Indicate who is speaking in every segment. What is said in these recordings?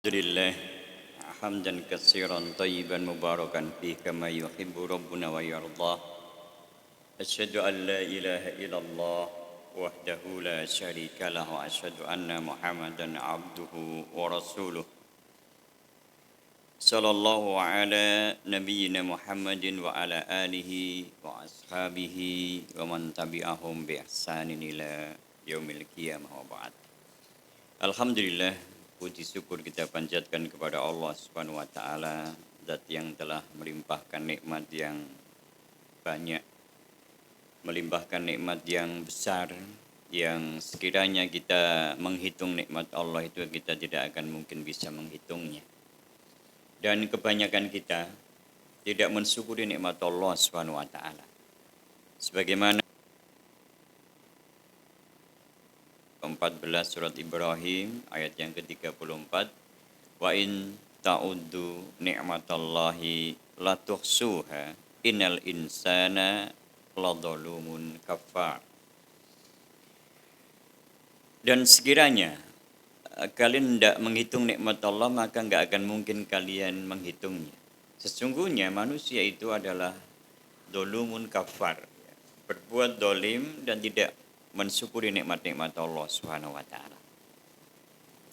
Speaker 1: Alhamdulillah hamdan katsiran tayyiban mubarakan fihi kama yuhibbu rabbuna wa yardah. Asyhadu an la ilaha illallah wahdahu la syarika lah wa asyhadu anna Muhammadan abduhu wa rasuluh. Sallallahu ala nabiyyina Muhammadin wa ala alihi wa ashabihi wa man tabi'ahum bi ihsanin ila yaumil qiyamah wa ba'd. Alhamdulillah, puji syukur kita panjatkan kepada Allah Subhanahu wa taala, zat yang telah melimpahkan nikmat yang banyak, melimpahkan nikmat yang besar, yang sekiranya kita menghitung nikmat Allah itu kita tidak akan mungkin bisa menghitungnya. Dan kebanyakan kita tidak mensyukuri nikmat Allah Subhanahu wa taala. Sebagaimana 14 surat Ibrahim ayat yang ke-34, wa in ta'uddu ni'matallahi la tuhsuha innal insana ladzalumun kafar. Dan sekiranya kalian tidak menghitung nikmat Allah, maka enggak akan mungkin kalian menghitungnya. Sesungguhnya manusia itu adalah dzalumun kafar, berbuat dolim dan tidak mensyukuri nikmat-nikmat Allah Subhanahu wa taala.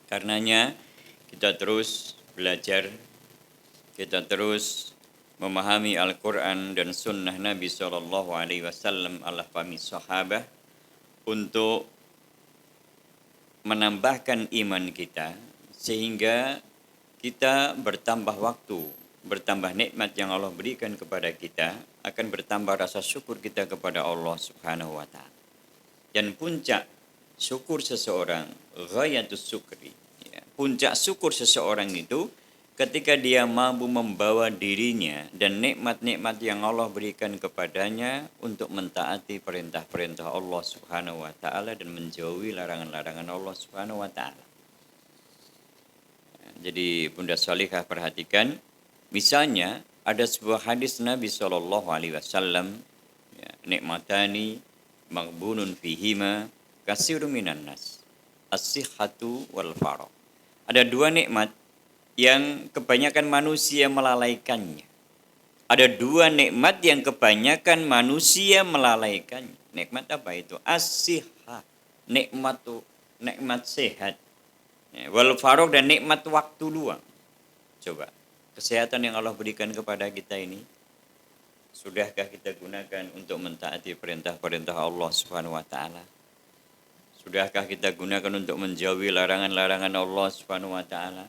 Speaker 1: Karenanya kita terus belajar, kita terus memahami Al-Qur'an dan sunnah Nabi sallallahu alaihi wasallam ala fahmi sahabah untuk menambahkan iman kita sehingga kita bertambah waktu, bertambah nikmat yang Allah berikan kepada kita, akan bertambah rasa syukur kita kepada Allah Subhanahu wa taala. Dan puncak syukur seseorang, ghayatus syukri, ya, puncak syukur seseorang itu ketika dia mampu membawa dirinya dan nikmat-nikmat yang Allah berikan kepadanya untuk mentaati perintah-perintah Allah Subhanahu wa taala dan menjauhi larangan-larangan Allah Subhanahu wa taala. Jadi Bunda Salihah perhatikan, misalnya ada sebuah hadis Nabi sallallahu alaihi wasallam, ya, nikmatani maghbunun fihima katsirun minan nas, as-sihhatu wal faragh. Ada dua nikmat yang kebanyakan manusia melalaikannya. Ada dua nikmat yang kebanyakan manusia melalaikannya. Nikmat apa itu? As-sihhah, nikmat sehat. Wal faragh, dan nikmat waktu luang. Coba, kesehatan yang Allah berikan kepada kita ini, sudahkah kita gunakan untuk mentaati perintah-perintah Allah Subhanahu wa taala? Sudahkah kita gunakan untuk menjauhi larangan-larangan Allah Subhanahu wa taala?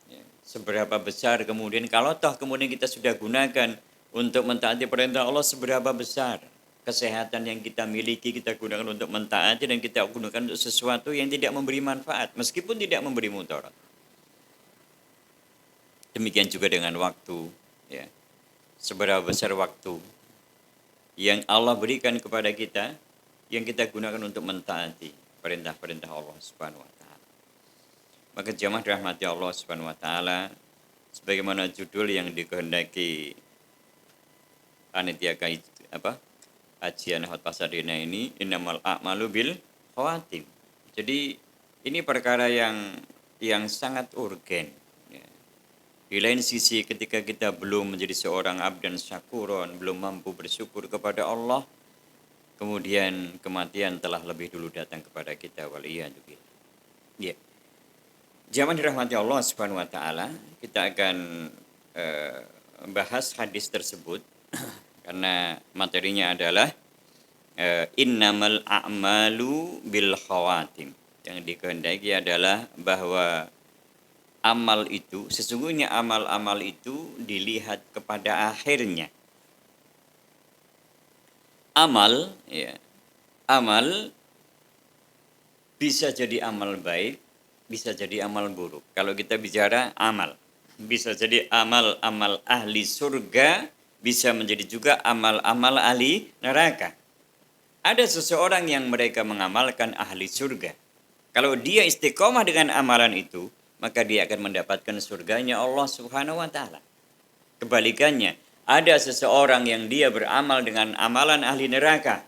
Speaker 1: Ya. Seberapa besar kemudian kalau toh kemudian kita sudah gunakan untuk mentaati perintah Allah, seberapa besar kesehatan yang kita miliki kita gunakan untuk mentaati dan kita gunakan untuk sesuatu yang tidak memberi manfaat meskipun tidak memberi mudarat. Demikian juga dengan waktu, ya. Seberapa besar waktu yang Allah berikan kepada kita yang kita gunakan untuk mentaati perintah-perintah Allah Subhanahu wa taala. Maka jamaah dirahmati Allah Subhanahu wa taala, sebagaimana judul yang dikehendaki panitia kajian Hot Pasadena ini, innamal a'malu bil khawatim. Jadi ini perkara yang sangat urgen. Di lain sisi ketika kita belum menjadi seorang abdan syakuron, belum mampu bersyukur kepada Allah, kemudian kematian telah lebih dulu datang kepada kita, waliyadzubillah. Ya. Jamaah dirahmati Allah Subhanahu wa taala, kita akan bahas hadis tersebut karena materinya adalah innamal a'malu bil khawatim. Yang dikehendaki adalah bahwa amal itu, sesungguhnya amal-amal itu dilihat kepada akhirnya. Amal, ya, amal bisa jadi amal baik, bisa jadi amal buruk. Kalau kita bicara amal, bisa jadi amal-amal ahli surga, bisa menjadi juga amal-amal ahli neraka. Ada seseorang yang mereka mengamalkan ahli surga. Kalau dia istiqomah dengan amalan itu, maka dia akan mendapatkan surganya Allah Subhanahu wa taala. Kebalikannya, ada seseorang yang dia beramal dengan amalan ahli neraka,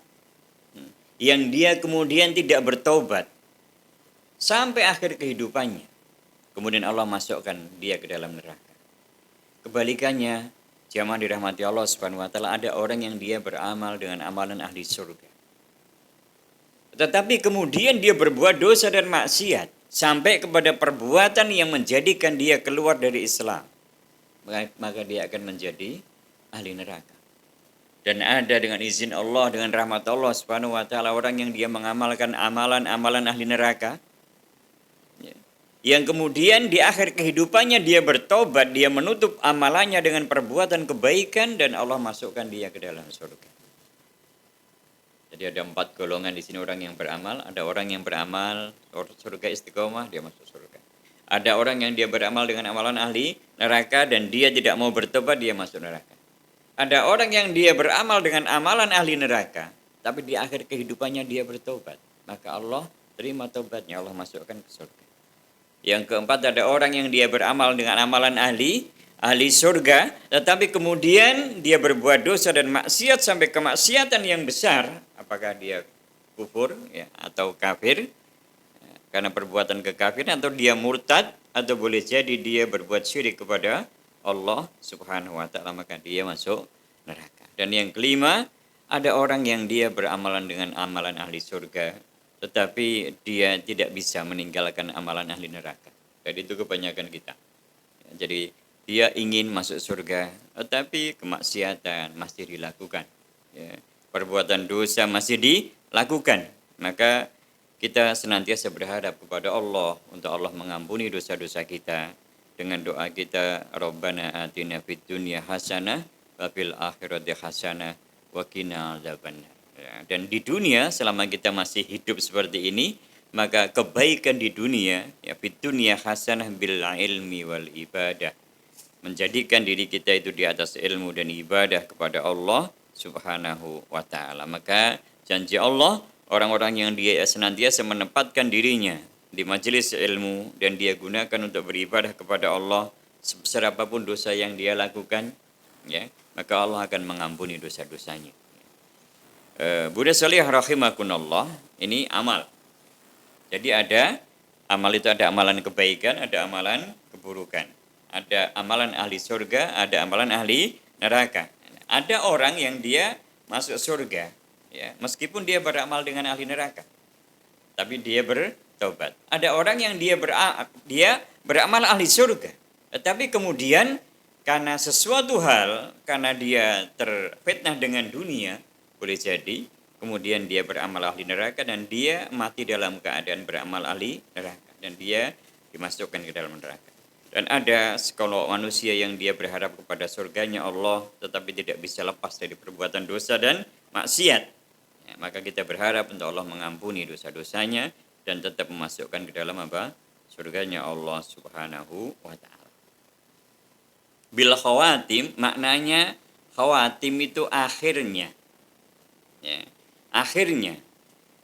Speaker 1: yang dia kemudian tidak bertobat, sampai akhir kehidupannya. kemudian Allah masukkan dia ke dalam neraka. Kebalikannya, jamaah dirahmati Allah Subhanahu wa taala, ada orang yang dia beramal dengan amalan ahli surga. Tetapi kemudian dia berbuat dosa dan maksiat sampai kepada perbuatan yang menjadikan dia keluar dari Islam. Maka dia akan menjadi ahli neraka. Dan ada dengan izin Allah, dengan rahmat Allah Subhanahu wa taala orang yang dia mengamalkan amalan-amalan ahli neraka, ya, yang kemudian di akhir kehidupannya dia bertobat, dia menutup amalannya dengan perbuatan kebaikan dan Allah masukkan dia ke dalam surga. Jadi ada 4 golongan di sini orang yang beramal. Ada orang yang beramal surga istiqomah, dia masuk surga. Ada orang yang dia beramal dengan amalan ahli neraka dan dia tidak mau bertobat, dia masuk neraka. Ada orang yang dia beramal dengan amalan ahli neraka, tapi di akhir kehidupannya dia bertobat. Maka Allah terima tobatnya, Allah masukkan ke surga. Yang keempat, ada orang yang dia beramal dengan amalan ahli surga, tetapi kemudian dia berbuat dosa dan maksiat sampai kemaksiatan yang besar. Apakah dia kufur ya, atau kafir karena perbuatan kekafiran, atau dia murtad, atau boleh jadi dia berbuat syirik kepada Allah Subhanahu wa taala, maka dia masuk neraka. Dan yang kelima, ada orang yang dia beramalan dengan amalan ahli surga, tetapi dia tidak bisa meninggalkan amalan ahli neraka. Jadi itu kebanyakan kita. Jadi dia ingin masuk surga, tetapi kemaksiatan masih dilakukan. Ya, perbuatan dosa masih dilakukan. Maka kita senantiasa berharap kepada Allah untuk Allah mengampuni dosa-dosa kita dengan doa kita, Rabbana atina fid dunya hasanah wa fil akhirati hasanah wa qina adzabannar. Ya, dan di dunia selama kita masih hidup seperti ini, maka kebaikan di dunia, ya fid dunya hasanah bil ilmi wal ibadah, menjadikan diri kita itu di atas ilmu dan ibadah kepada Allah Subhanahu wa taala. Maka janji Allah, orang-orang yang dia senantiasa menempatkan dirinya di majelis ilmu dan dia gunakan untuk beribadah kepada Allah sebesar apapun dosa yang dia lakukan, ya, maka Allah akan mengampuni dosa-dosanya. Buddha Salih rahimakunallah, ini amal. Jadi ada amal itu, ada amalan kebaikan, ada amalan keburukan. Ada amalan ahli surga, ada amalan ahli neraka. Ada orang yang dia masuk surga, ya, meskipun dia beramal dengan ahli neraka, tapi dia bertobat. Ada orang yang dia beramal ahli surga, tetapi kemudian karena sesuatu hal, karena dia terfitnah dengan dunia, boleh jadi kemudian dia beramal ahli neraka dan dia mati dalam keadaan beramal ahli neraka dan dia dimasukkan ke dalam neraka. Dan ada kalau manusia yang dia berharap kepada surganya Allah tetapi tidak bisa lepas dari perbuatan dosa dan maksiat, ya, maka kita berharap untuk Allah mengampuni dosa-dosanya dan tetap memasukkan ke dalam apa? Surganya Allah Subhanahu wa taala. Bil khawatim, maknanya khawatim itu akhirnya, ya, akhirnya.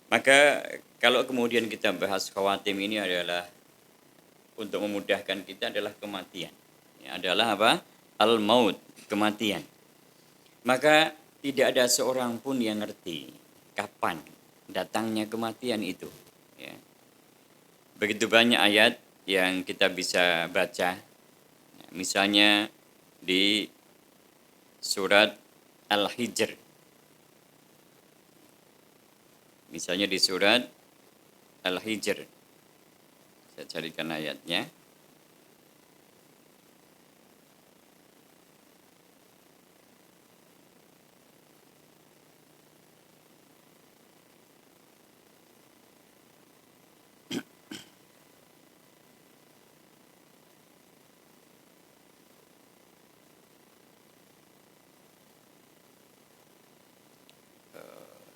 Speaker 1: Maka kalau kemudian kita bahas khawatim ini adalah untuk memudahkan kita adalah kematian. Ya, adalah apa? Al-maut, kematian. Maka tidak ada seorang pun yang ngerti kapan datangnya kematian itu. Ya. Begitu banyak ayat yang kita bisa baca. Ya, misalnya di surat Al-Hijr. Misalnya di surat Al-Hijr. Saya carikan ayatnya.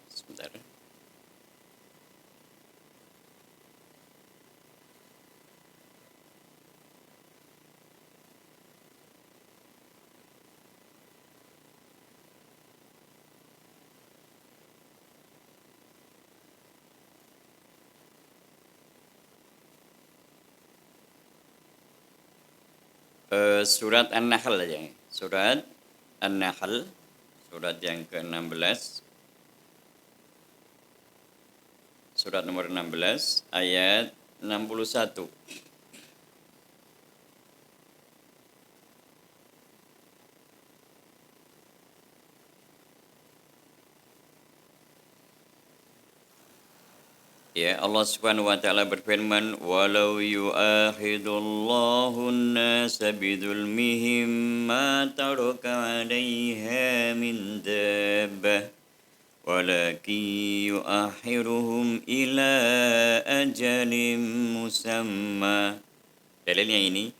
Speaker 1: Sebentar. Surat An-Nahl aja. Surat An-Nahl, surat yang ke-16. Surat nomor 16 ayat 61. Ya, Allah Subhanahu wa taala berfirman, "Walau yu'akhidullahu an-nasa bidzulmihim ma taraka 'alaiha min dabbah, walakin yu'akhiruhum ila ajalin musamma." Dalilnya ini,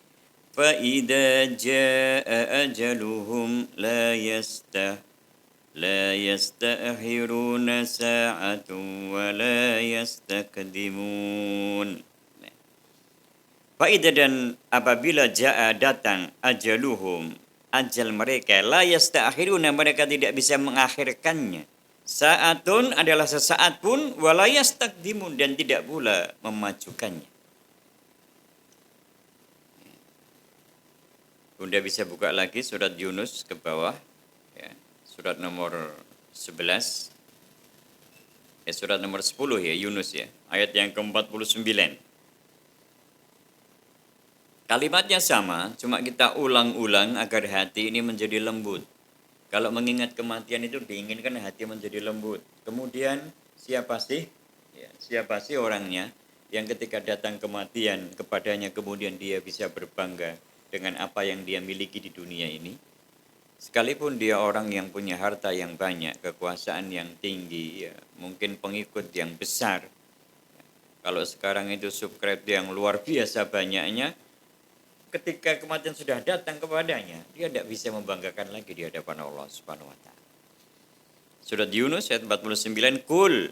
Speaker 1: fa idza jaa ajaluhum la yasta'khiruna sa'atan wa la yastaqdimun. Faida dan apabila jaa datang ajaluhum, ajal mereka, la yasta'khiruna, mereka tidak bisa mengakhirkannya. Sa'atun adalah sesaat pun, wa la yastaqdimun, dan tidak pula memajukannya. Bunda bisa buka lagi surat Yunus ke bawah, ya, surat nomor 11, surat nomor 10 ya, Yunus ya, ayat yang ke-49. Kalimatnya sama, cuma kita ulang-ulang agar hati ini menjadi lembut. Kalau mengingat kematian itu diinginkan hati menjadi lembut. Kemudian siapa sih? Ya, siapa sih orangnya yang ketika datang kematian kepadanya kemudian dia bisa berbangga dengan apa yang dia miliki di dunia ini? Sekalipun dia orang yang punya harta yang banyak, kekuasaan yang tinggi, ya, mungkin pengikut yang besar. Kalau sekarang itu subscribe yang luar biasa banyaknya, ketika kematian sudah datang kepadanya, dia tidak bisa membanggakan lagi di hadapan Allah Subhanahu wa taala. Surat Yunus ayat 49, "Qul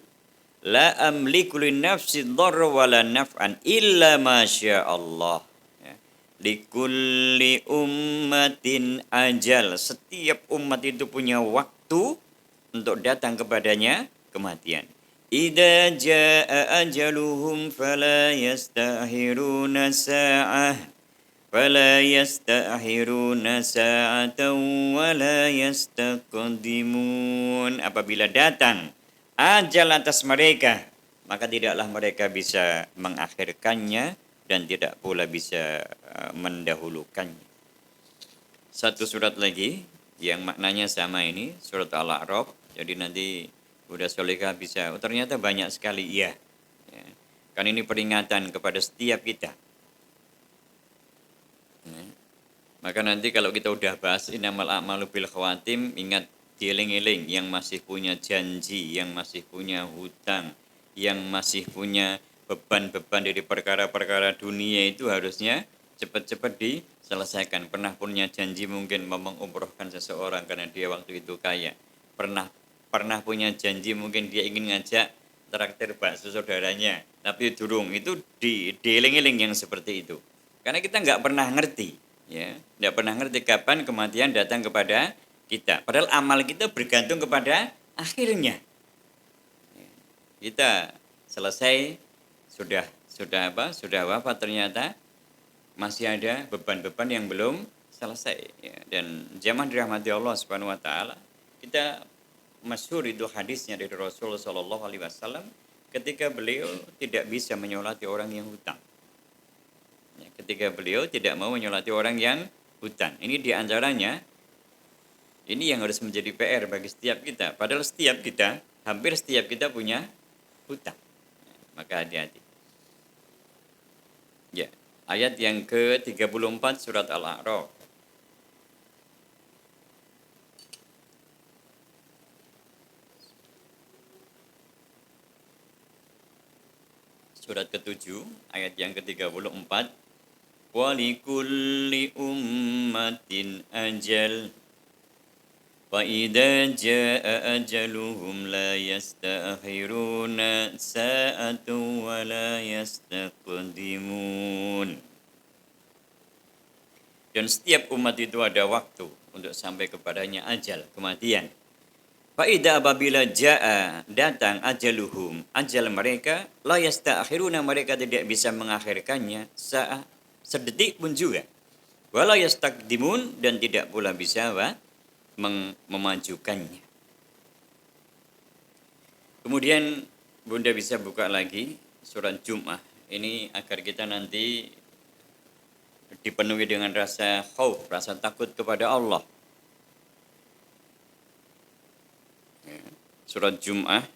Speaker 1: la amliku li nafsi dharra wa la naf'an illa ma syaa Allah." Ya. Likulli ummatin ajal. Setiap umat itu punya waktu untuk datang kepadanya kematian. Idza jaa ajaluhum fala yastakhiruna sa'ah fala yasta'khiruna sa'atan wa la yastaqdimun. Apabila datang ajal atas mereka, maka tidaklah mereka bisa mengakhirkannya dan tidak pula bisa mendahulukannya. Satu surat lagi yang maknanya sama ini, surat Al-A'raf. Jadi nanti Bunda Solika bisa, oh ternyata banyak sekali, iya. Ya. Kan ini peringatan kepada setiap kita. Maka nanti kalau kita udah bahas innamal a'malu bil khawatim, ingat dieling-eling yang masih punya janji, yang masih punya hutang, yang masih punya beban-beban dari perkara-perkara dunia itu harusnya cepat-cepat diselesaikan. Pernah punya janji mungkin mau mengumrohkan seseorang karena dia waktu itu kaya. Pernah punya janji mungkin dia ingin ngajak traktir bakso saudaranya, tapi durung. Itu dieling-eling yang seperti itu. Karena kita nggak pernah ngerti, ya, nggak pernah ngerti kapan kematian datang kepada kita. Padahal amal kita bergantung kepada akhirnya. Kita selesai sudah wafat, ternyata masih ada beban-beban yang belum selesai. Ya. Dan zaman dirahmati Allah Subhanahu Wa Taala, kita masyhur itu hadisnya dari Rasulullah Shallallahu Alaihi Wasallam ketika beliau tidak bisa menyolati orang yang hutang. Ketika beliau tidak mau menyolati orang yang hutang. Ini diantaranya, ini yang harus menjadi PR bagi setiap kita. Padahal hampir setiap kita punya hutang. Maka hati-hati. Ya, ayat yang ke-34 surat Al-A'raf. Surat ke-7, ayat yang ke-34. Walikulli ummatin ajal wa idza jaa ajaluhum la yasta'khiruna sa'atan wa la yastaqdimun. Dan setiap umat itu ada waktu untuk sampai kepadanya ajal, kematian. Fa idza apabila jaa datang ajaluhum, ajal mereka, la yasta'khiruna, mereka tidak bisa mengakhirkannya saat sedetik pun juga. Wala yastaqdimun, dan tidak pula bisa memajukannya. Kemudian Bunda bisa buka lagi surat Jum'ah. Ini agar kita nanti dipenuhi dengan rasa khauf, rasa takut kepada Allah. Surat Jum'ah,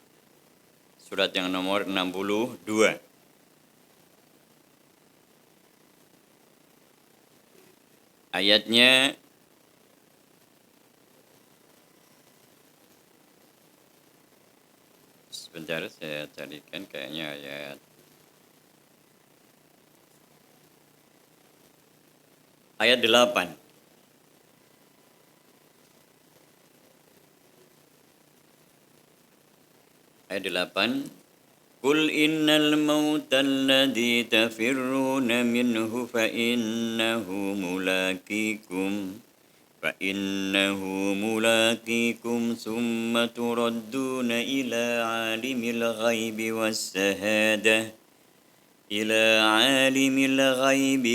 Speaker 1: Surat yang nomor 62. Ayatnya sebentar saya carikan kayaknya ayat 8. Ayat 8. Qul innal mauta alladhi tafirruna minhu fa innahu mulaqikum summa turadduna ila alimil ghaibi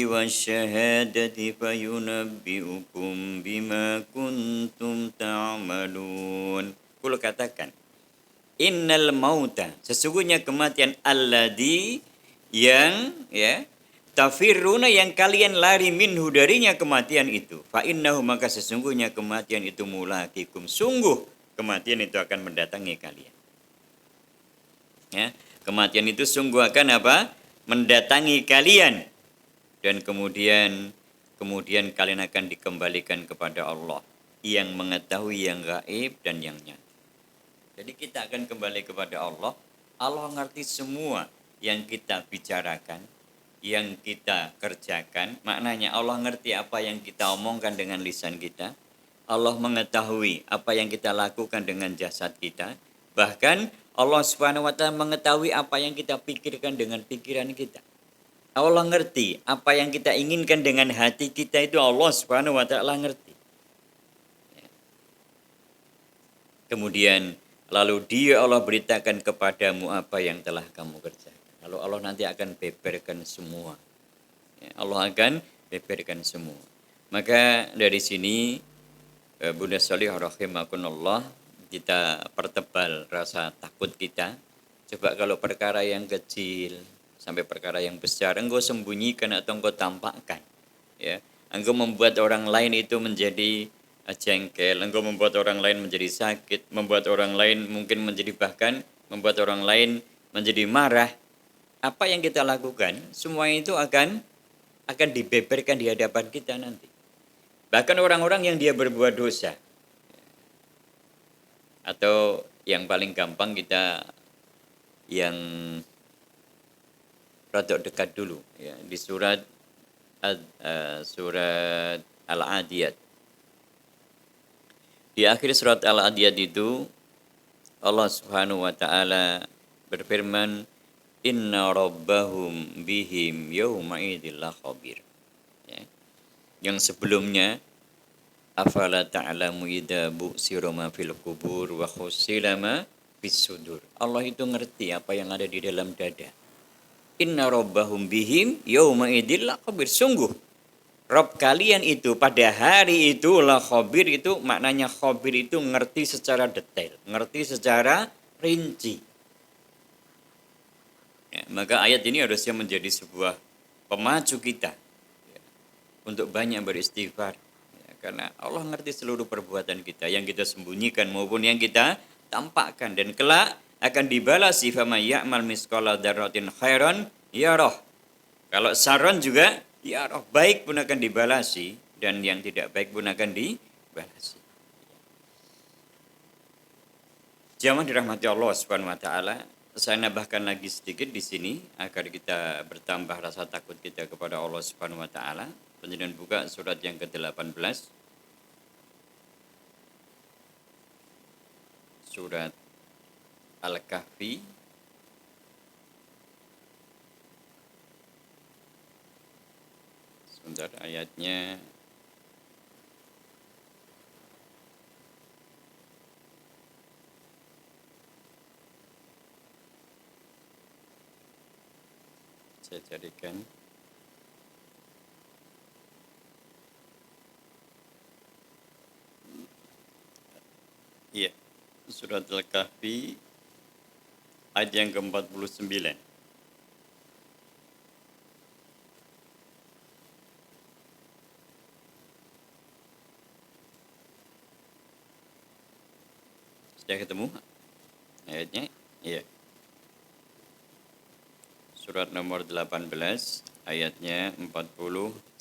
Speaker 1: wasyahadati fayunabbi'ukum bima kuntum ta'malun. Qul katakan, innal mauta, sesungguhnya kematian alladzi yang tafirruna yang kalian lari minhu darinya kematian itu. Fa innahu maka sesungguhnya kematian itu mulaqikum, sungguh kematian itu akan mendatangi kalian. Ya, kematian itu sungguh akan apa? Mendatangi kalian dan kemudian kalian akan dikembalikan kepada Allah yang mengetahui yang gaib dan yang nyata. Jadi kita akan kembali kepada Allah. Allah ngerti semua yang kita bicarakan, yang kita kerjakan. Maknanya Allah ngerti apa yang kita omongkan dengan lisan kita. Allah mengetahui apa yang kita lakukan dengan jasad kita. Bahkan Allah Subhanahu wa taala mengetahui apa yang kita pikirkan dengan pikiran kita. Allah ngerti apa yang kita inginkan dengan hati kita, itu Allah Subhanahu wa taala ngerti. Kemudian lalu dia Allah beritakan kepadamu apa yang telah kamu kerjakan. Lalu Allah nanti akan beberkan semua. Ya, Allah akan beberkan semua. Maka dari sini Bunda Sholihah rahimakumullah, kita pertebal rasa takut kita. Coba kalau perkara yang kecil sampai perkara yang besar engkau sembunyikan atau engkau tampakkan, ya, engkau membuat orang lain itu menjadi jengkel, engkau membuat orang lain menjadi sakit, membuat orang lain mungkin menjadi bahkan membuat orang lain menjadi marah. Apa yang kita lakukan, semua itu akan dibeberkan di hadapan kita nanti. Bahkan orang-orang yang dia berbuat dosa, atau yang paling gampang kita yang rada dekat dulu, ya, di surat Al-Adiyat. Di akhir surat Al-Adiyat itu Allah Subhanahu wa taala berfirman, inna rabbahum bihim yawma idzil khabir. Ya. Yang sebelumnya, afala ta'lamu idza bu'sira ma fil qubur wa khusila ma fis sudur. Allah itu ngerti apa yang ada di dalam dada. Inna rabbahum bihim yawma idzil khabir. Sungguh Rabb kalian itu pada hari itu la khabir, itu maknanya khabir itu ngerti secara detail, ngerti secara rinci. Ya, maka ayat ini harusnya menjadi sebuah pemacu kita, ya, untuk banyak beristighfar, ya, karena Allah ngerti seluruh perbuatan kita, yang kita sembunyikan maupun yang kita tampakkan, dan kelak akan dibalasi faman ya'mal misqala dzarratin khairan yarah. Kalau saron juga ya roh, baik pun akan dibalasi dan yang tidak baik pun akan dibalasi. Jamaah dirahmati Allah Subhanahu wa taala, saya nambahkan lagi sedikit di sini agar kita bertambah rasa takut kita kepada Allah Subhanahu wa taala. Panjenengan buka surat yang ke-18. Surat Al-Kahfi ayatnya saya carikan. Iya, surat Al-Kahfi ayat yang ke-49. Sudah ketemu ayatnya? Iya. surat nomor 18 ayatnya 49.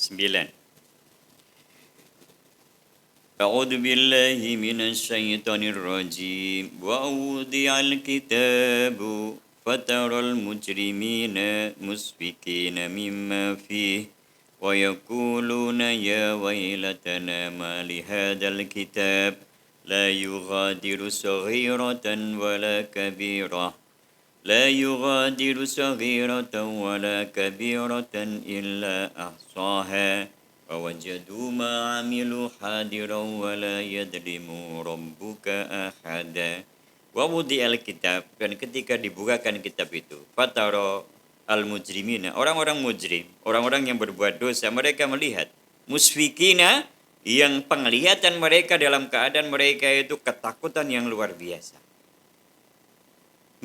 Speaker 1: A'udzu billahi minasyaitonir rajim. Wa wudi'al kitabu fataral mujrimina musfikina mimma fihi wa yaquluna ya wailatana ma li hadzal kitab la yughadiru saghiratan wala kabirah لا يغادر صغيرة ولا كبيرة إلا أحصاها ووجدوا ما عملوا حاضرا ولا يظلم ربك أحدا ووضع الكتاب, dan ketika dibukakan kitab itu fatara al-mujrimina, orang-orang mujrim, orang-orang yang berbuat dosa, mereka melihat musfikina, yang penglihatan mereka dalam keadaan mereka itu ketakutan yang luar biasa.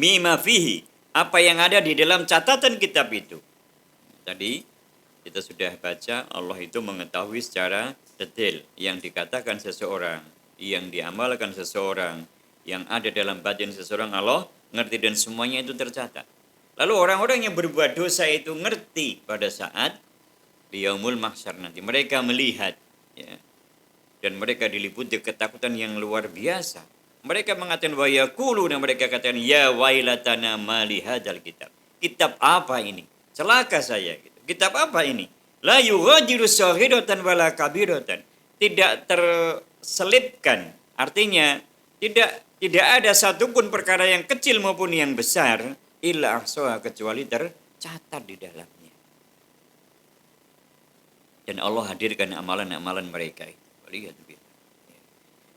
Speaker 1: Mimma fihi, apa yang ada di dalam catatan kitab itu. Tadi kita sudah baca, Allah itu mengetahui secara detail yang dikatakan seseorang, yang diamalkan seseorang, yang ada dalam batin seseorang, Allah ngerti dan semuanya itu tercatat. Lalu orang-orang yang berbuat dosa itu ngerti pada saat di yaumul mahsyar nanti. Mereka melihat, ya, dan mereka diliputi ketakutan yang luar biasa. Mereka mengatakan wa yaqulu, dan mereka katakan ya wailatana ma li hadzal kitab. Kitab apa ini? Celaka saya gitu. Kitab apa ini? La yughadiru saghiratan wala kabiratan. Tidak terselipkan. Artinya tidak ada satupun perkara yang kecil maupun yang besar illa ahsaha, kecuali tercatat di dalamnya. Dan Allah hadirkan amalan-amalan mereka itu. Lihat.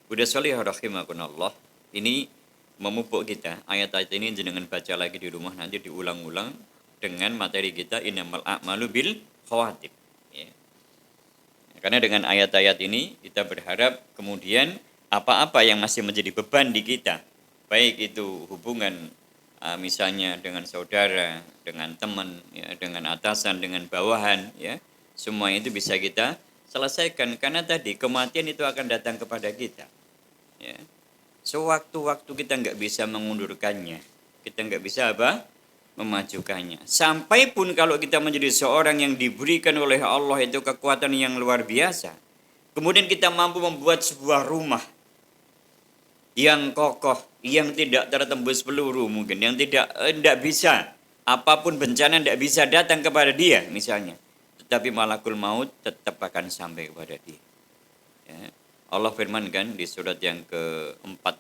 Speaker 1: Buddha Salih rahimakumullah, ini memupuk kita. Ayat-ayat ini jenengan baca lagi di rumah, nanti diulang-ulang dengan materi kita innamal a'malu bil khawatim. Ya. Karena dengan ayat-ayat ini kita berharap kemudian apa-apa yang masih menjadi beban di kita, baik itu hubungan misalnya dengan saudara, dengan teman, ya, dengan atasan, dengan bawahan, ya, semua itu bisa kita selesaikan. Karena tadi kematian itu akan datang kepada kita. Ya. Sewaktu-waktu kita nggak bisa mengundurkannya, kita nggak bisa memajukannya. Sampai pun kalau kita menjadi seorang yang diberikan oleh Allah itu kekuatan yang luar biasa, kemudian kita mampu membuat sebuah rumah yang kokoh, yang tidak tertembus peluru mungkin, yang tidak bisa, apapun bencana tidak bisa datang kepada dia misalnya, tetapi malakul maut tetap akan sampai kepada dia. Ya. Allah firmankan di surat yang keempat.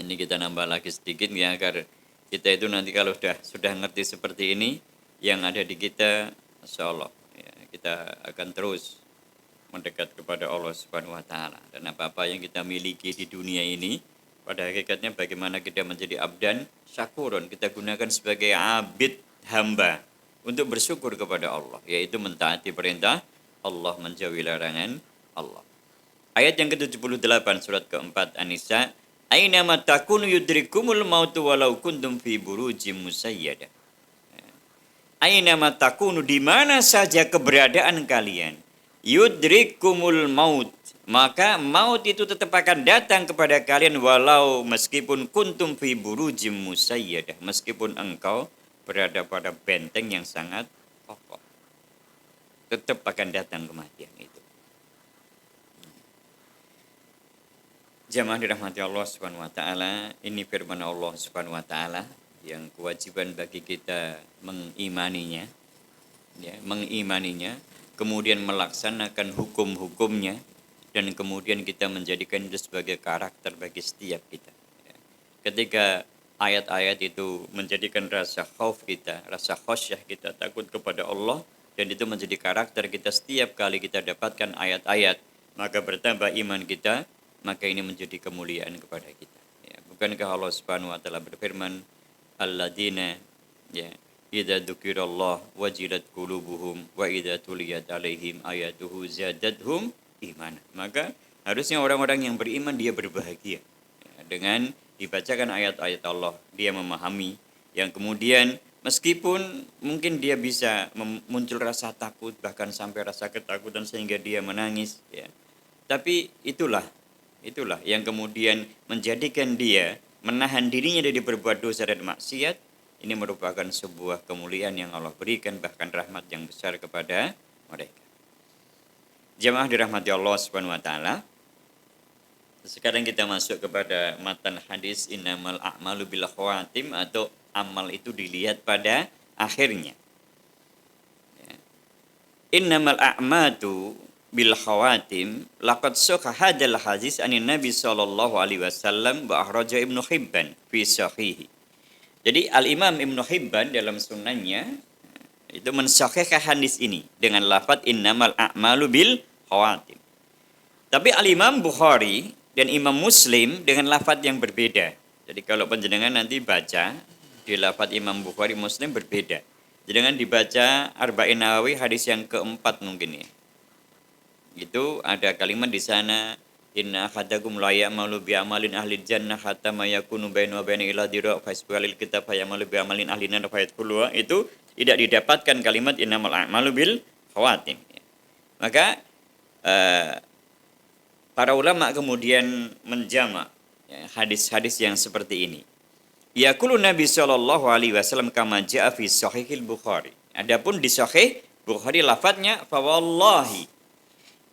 Speaker 1: Ini kita nambah lagi sedikit ya, agar kita itu nanti kalau sudah ngerti seperti ini, yang ada di kita, insya Allah ya, kita akan terus mendekat kepada Allah Subhanahu Wa Taala. Dan apa-apa yang kita miliki di dunia ini, pada hakikatnya bagaimana kita menjadi abdan syakurun, kita gunakan sebagai abid hamba untuk bersyukur kepada Allah, yaitu mentaati perintah Allah, menjauhi larangan Allah. Ayat yang ke-78 surat keempat An-Nisa, aina ma takunu yudrikumul mautu walau kuntum fi burujim musayyadah. Aina ma takunu, di mana saja keberadaan kalian, yudrikumul maut, maka maut itu tetap akan datang kepada kalian, walau meskipun kuntum fi burujim musayyadah, meskipun engkau berada pada benteng yang sangat kokoh, tetap akan datang kematian itu. Jamaah dirahmati Allah Subhanahu wa taala, ini firman Allah Subhanahu wa taala yang kewajiban bagi kita mengimaninya, ya, kemudian melaksanakan hukum-hukumnya, dan kemudian kita menjadikan itu sebagai karakter bagi setiap kita. Ya. Ketika ayat-ayat itu menjadikan rasa khauf kita, rasa khasyah kita, takut kepada Allah, dan itu menjadi karakter kita setiap kali kita dapatkan ayat-ayat, maka bertambah iman kita, maka ini menjadi kemuliaan kepada kita. Ya, bukankah Allah Subhanahu wa taala berfirman, alladzina, ya, idza dzukirallah wajilat qulubuhum wa idza tuliyat alaihim ayatuhu zadatuhum iman. Maka harusnya orang-orang yang beriman dia berbahagia, ya, dengan dibacakan ayat-ayat Allah, dia memahami, yang kemudian meskipun mungkin dia bisa muncul rasa takut, bahkan sampai rasa ketakutan sehingga dia menangis, ya, tapi itulah yang kemudian menjadikan dia menahan dirinya dari berbuat dosa dan maksiat, Ini merupakan sebuah kemuliaan yang Allah berikan, bahkan rahmat yang besar kepada mereka. Jamaah dirahmati Allah Subhanahu wa taala. Sekarang kita masuk kepada matan hadis innamal a'malu bil khawatim, atau amal itu dilihat pada akhirnya. Ya. Innamal a'matu bil khawatim laqad sahha hadzal hadis anin Nabi sallallahu alaihi wasallam wa akhraja Ibnu Hibban fi sahihi. Jadi Al-Imam Ibnu Hibban dalam sunannya itu mensahihkan hadis ini dengan lafaz innamal a'malu bil khawatim. Tapi Al-Imam Bukhari dan Imam Muslim dengan lafaz yang berbeda. Jadi kalau panjenengan nanti baca di lafaz Imam Bukhari Muslim berbeda. Jangan dibaca Arba'in Nawawi hadis yang keempat mungkin ya. Itu ada kalimat di sana inna ahadakum la ya'malu bi amalin ahli jannah hatta ma yakunu bainahu wa baina illa dira' fa yasbiqul kitab fa ya'malu bi amalin ahli nar fa yadkhuluha. Itu tidak didapatkan kalimat innamal a'malu bil khawatim. Maka para ulama kemudian menjamak hadis-hadis yang seperti ini. Yaqulu Nabi sallallahu alaihi wasallam kama jaa fi sahihil Bukhari. Adapun di sahih Bukhari lafadznya fa wallahi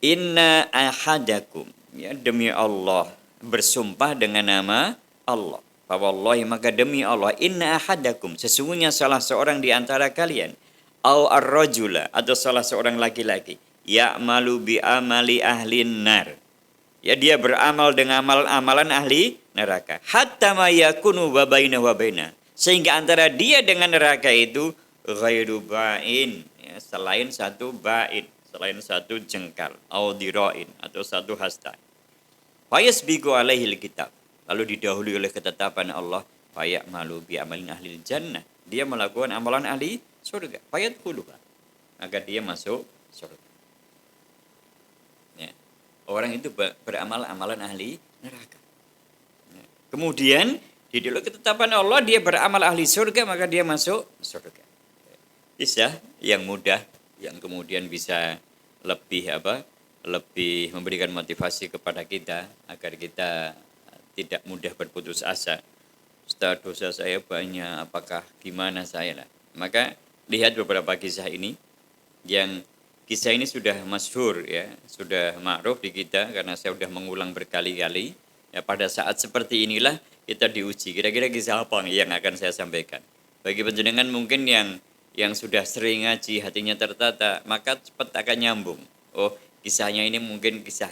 Speaker 1: inna ahadakum, ya demi Allah, bersumpah dengan nama Allah. Fa wallahi, maka demi Allah, inna ahadakum, sesungguhnya salah seorang di antara kalian, au ar-rajula, atau salah seorang laki-laki, ya'malu bi amali ahlin nar. Ya, dia beramal dengan amalan ahli neraka. Hatta ma yakunu wa bainahu wa baina. Sehingga antara dia dengan neraka itu ghairu ba'in, ya, selain satu ba'in, selain satu jengkal, au dira'in, atau satu hasta. Fayasbiqu alaihil kitab. Lalu didahului oleh ketetapan Allah, fayamalu bi amalin ahli jannah. Dia melakukan amalan ahli surga. Fayadkhuluha. Maka dia masuk surga. Orang itu beramal amalan ahli neraka. Kemudian di dalam ketetapan Allah dia beramal ahli surga, maka dia masuk surga. Kisah yang mudah, yang kemudian bisa lebih lebih memberikan motivasi kepada kita agar kita tidak mudah berputus asa. Ustaz, dosa saya banyak, apakah gimana saya lah. Maka lihat beberapa kisah ini yang kisah ini sudah masyhur ya, sudah ma'ruf di kita karena saya sudah mengulang berkali-kali. Ya, pada saat seperti inilah kita diuji. Kira-kira kisah apa yang akan saya sampaikan? Bagi panjenengan mungkin yang sudah sering ngaji, hatinya tertata, maka cepat akan nyambung. Oh, kisahnya ini mungkin kisah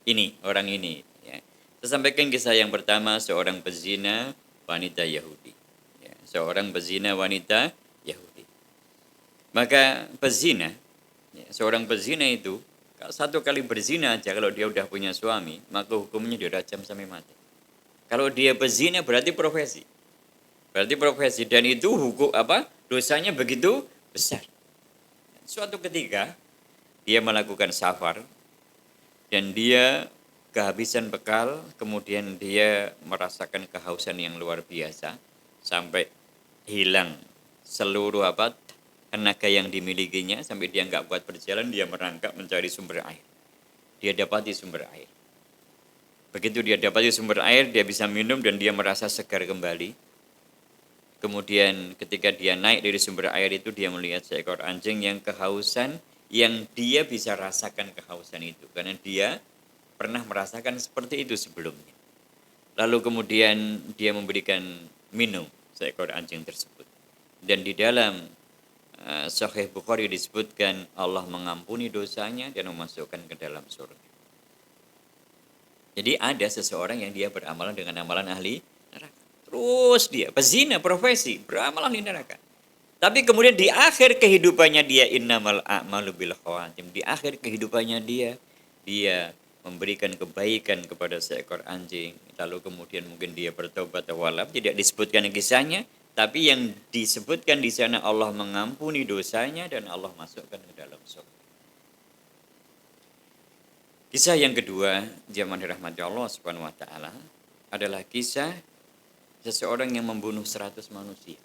Speaker 1: ini, orang ini. Ya. Saya sampaikan kisah yang pertama, seorang pezina wanita Yahudi. Ya, seorang pezina wanita Yahudi. Maka pezina, seorang pezina itu satu kali berzina aja kalau dia udah punya suami, maka hukumnya dirajam sampai mati. Kalau dia pezina berarti profesi. Berarti profesi, dan itu hukum dosanya begitu besar. Suatu ketika dia melakukan safar dan dia kehabisan bekal, kemudian dia merasakan kehausan yang luar biasa sampai hilang seluruh tenaga yang dimilikinya, sampai dia nggak kuat berjalan, dia merangkak mencari sumber air. Dia dapati sumber air. Begitu dia dapati sumber air, dia bisa minum dan dia merasa segar kembali. Kemudian ketika dia naik dari sumber air itu, dia melihat seekor anjing yang kehausan, yang dia bisa rasakan kehausan itu. Karena dia pernah merasakan seperti itu sebelumnya. Lalu kemudian dia memberikan minum seekor anjing tersebut. Dan di dalam Sahih Bukhari disebutkan Allah mengampuni dosanya dan memasukkan ke dalam surga. Jadi ada seseorang yang dia beramal dengan amalan ahli neraka. Terus dia pezina profesi, beramal ahli neraka. Tapi kemudian di akhir kehidupannya dia innamal a'malu bil khawatim. Di akhir kehidupannya dia memberikan kebaikan kepada seekor anjing. Lalu kemudian mungkin dia bertobat walab, tidak disebutkan kisahnya. Tapi yang disebutkan di sana Allah mengampuni dosanya dan Allah masukkan ke dalam surga. Kisah yang kedua, zaman dirahmati Allah Subhanahu wa taala, adalah kisah seseorang yang membunuh 100 manusia.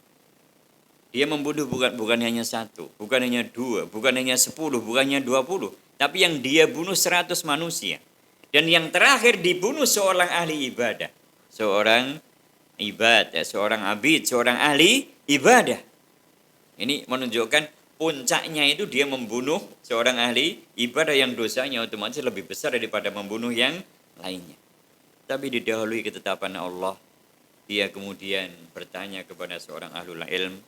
Speaker 1: Dia membunuh bukan hanya satu, bukan hanya dua, bukan hanya 10, bukannya 20, tapi yang dia bunuh 100 manusia. Dan yang terakhir dibunuh seorang ahli ibadah, seorang abid, seorang ahli ibadah. Ini menunjukkan puncaknya itu dia membunuh seorang ahli ibadah yang dosanya otomatis lebih besar daripada membunuh yang lainnya. Tapi didahului ketetapan Allah, dia kemudian bertanya kepada seorang ahlul ilm,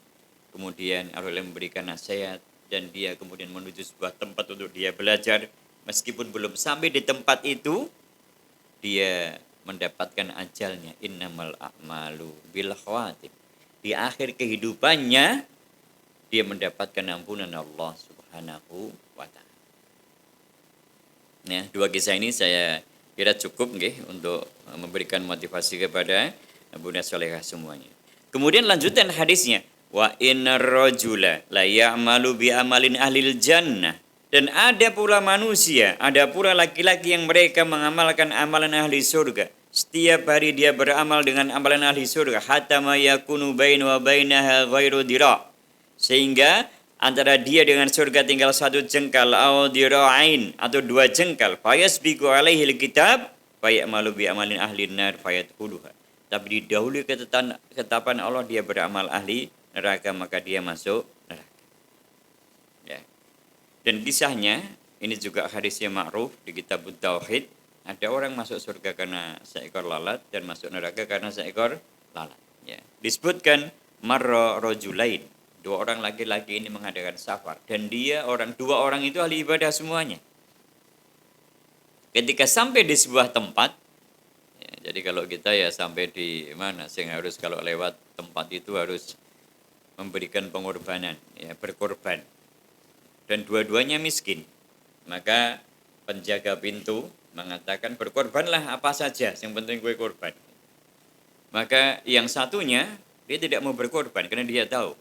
Speaker 1: kemudian ahlul ilm memberikan nasihat, dan dia kemudian menuju sebuah tempat untuk dia belajar. Meskipun belum sampai di tempat itu, dia mendapatkan ajalnya. Innamal a'malu bil khawatim. Di akhir kehidupannya, dia mendapatkan ampunan Allah Subhanahu wa ta'ala. Nah, dua kisah ini saya kira cukup untuk memberikan motivasi kepada Bunda Solehah semuanya. Kemudian lanjutan hadisnya, wa innar rajula la ya'malu bi amalin ahlil jannah. Dan ada pula manusia, ada pula laki-laki yang mereka mengamalkan amalan ahli surga. Setiap hari dia beramal dengan amalan ahli surga, hatta ma yakunu bainu wa bainaha ghairu dira'. Sehingga antara dia dengan surga tinggal satu jengkal, au dira'ain, atau dua jengkal. Fayasbiqu alaihi alkitab fayamalu bi amalin ahli nar fayadkhuluha. Tapi didahului ketetapan Allah, dia beramal ahli neraka, maka dia masuk neraka. Ya. Dan kisahnya ini juga hadisnya ma'ruf di kitab Tauhid. Ada orang masuk surga karena seekor lalat dan masuk neraka karena seekor lalat. Ya. Disebutkan marra rajulain, dua orang laki-laki ini mengadakan safar, dan dua orang itu ahli ibadah semuanya. Ketika sampai di sebuah tempat, ya, jadi kalau kita ya sampai di mana sih, harus kalau lewat tempat itu harus memberikan pengorbanan, ya, berkorban. Dan dua-duanya miskin. Maka penjaga pintu mengatakan, berkorbanlah apa saja, yang penting gue korban. Maka yang satunya dia tidak mau berkorban karena dia tahu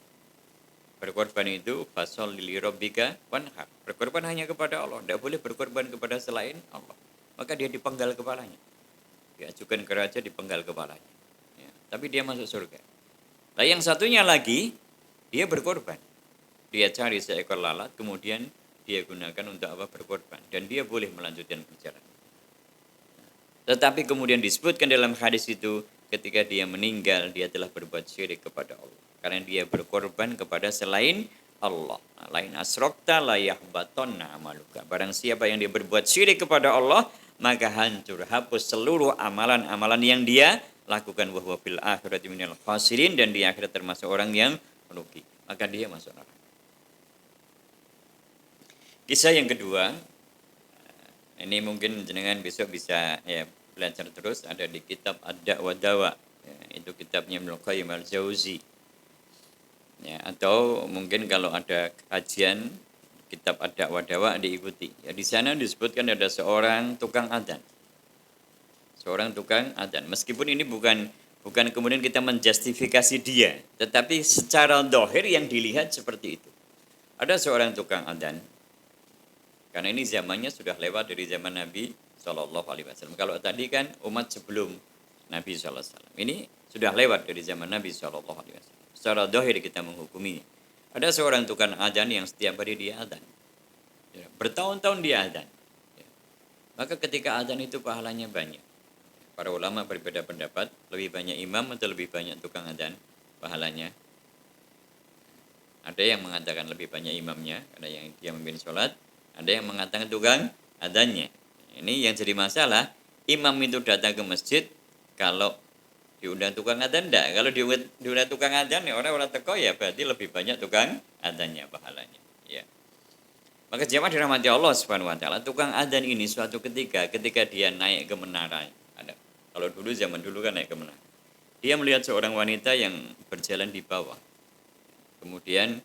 Speaker 1: berkorban itu fasholli li rabbika wanhar. Berkorban hanya kepada Allah, tidak boleh berkorban kepada selain Allah. Maka dia dipenggal kepalanya. Diajukan ke raja, dipenggal kepalanya. Ya, tapi dia masuk surga. Nah, yang satunya lagi dia berkorban. Dia cari seekor lalat, kemudian dia gunakan untuk apa? Berkorban. Dan dia boleh melanjutkan perjalanan. Tetapi kemudian disebutkan dalam hadis itu, ketika dia meninggal, dia telah berbuat syirik kepada Allah. Karena dia berkorban kepada selain Allah. Lain asrokta la yahbatonna amaluka. Barang siapa yang dia berbuat syirik kepada Allah, maka hancur, hapus seluruh amalan-amalan yang dia lakukan. Wa huwa fil akhirati minal khasirin. Dan di akhirat termasuk orang yang merugi. Maka dia masuk neraka. Kisah yang kedua, ini mungkin jenengan besok bisa ya belajar terus, ada di kitab Ad-Da' wa Dawa. Ya, itu kitabnya Ibnu Qayyim al-Jauzi. Ya, atau mungkin kalau ada kajian kitab Ad-Da' wa Dawa diikuti. Ya, di sana disebutkan ada seorang tukang adzan. Seorang tukang adzan. Meskipun ini bukan kemudian kita menjustifikasi dia, tetapi secara zahir yang dilihat seperti itu. Ada seorang tukang adzan. Karena ini zamannya sudah lewat dari zaman Nabi SAW. Kalau tadi kan umat sebelum Nabi SAW. Ini sudah lewat dari zaman Nabi SAW. Secara zahir kita menghukuminya. Ada seorang tukang adzan yang setiap hari dia adzan. Ya, bertahun-tahun dia adzan. Ya. Maka ketika adzan itu pahalanya banyak. Para ulama berbeda pendapat, lebih banyak imam atau lebih banyak tukang adzan pahalanya. Ada yang mengatakan lebih banyak imamnya, ada yang dia memimpin sholat. Ada yang mengatakan tukang adzannya. Ini yang jadi masalah. Imam itu datang ke masjid, kalau diundang tukang adzan enggak. Kalau diundang tukang adzan, ya orang teko, ya berarti lebih banyak tukang adzannya pahalanya. Ya. Maka jemaah dirahmati Allah Subhanahu wa taala, tukang adzan ini suatu ketika dia naik ke menara. Ada. Kalau dulu zaman dulu kan naik ke menara. Dia melihat seorang wanita yang berjalan di bawah. Kemudian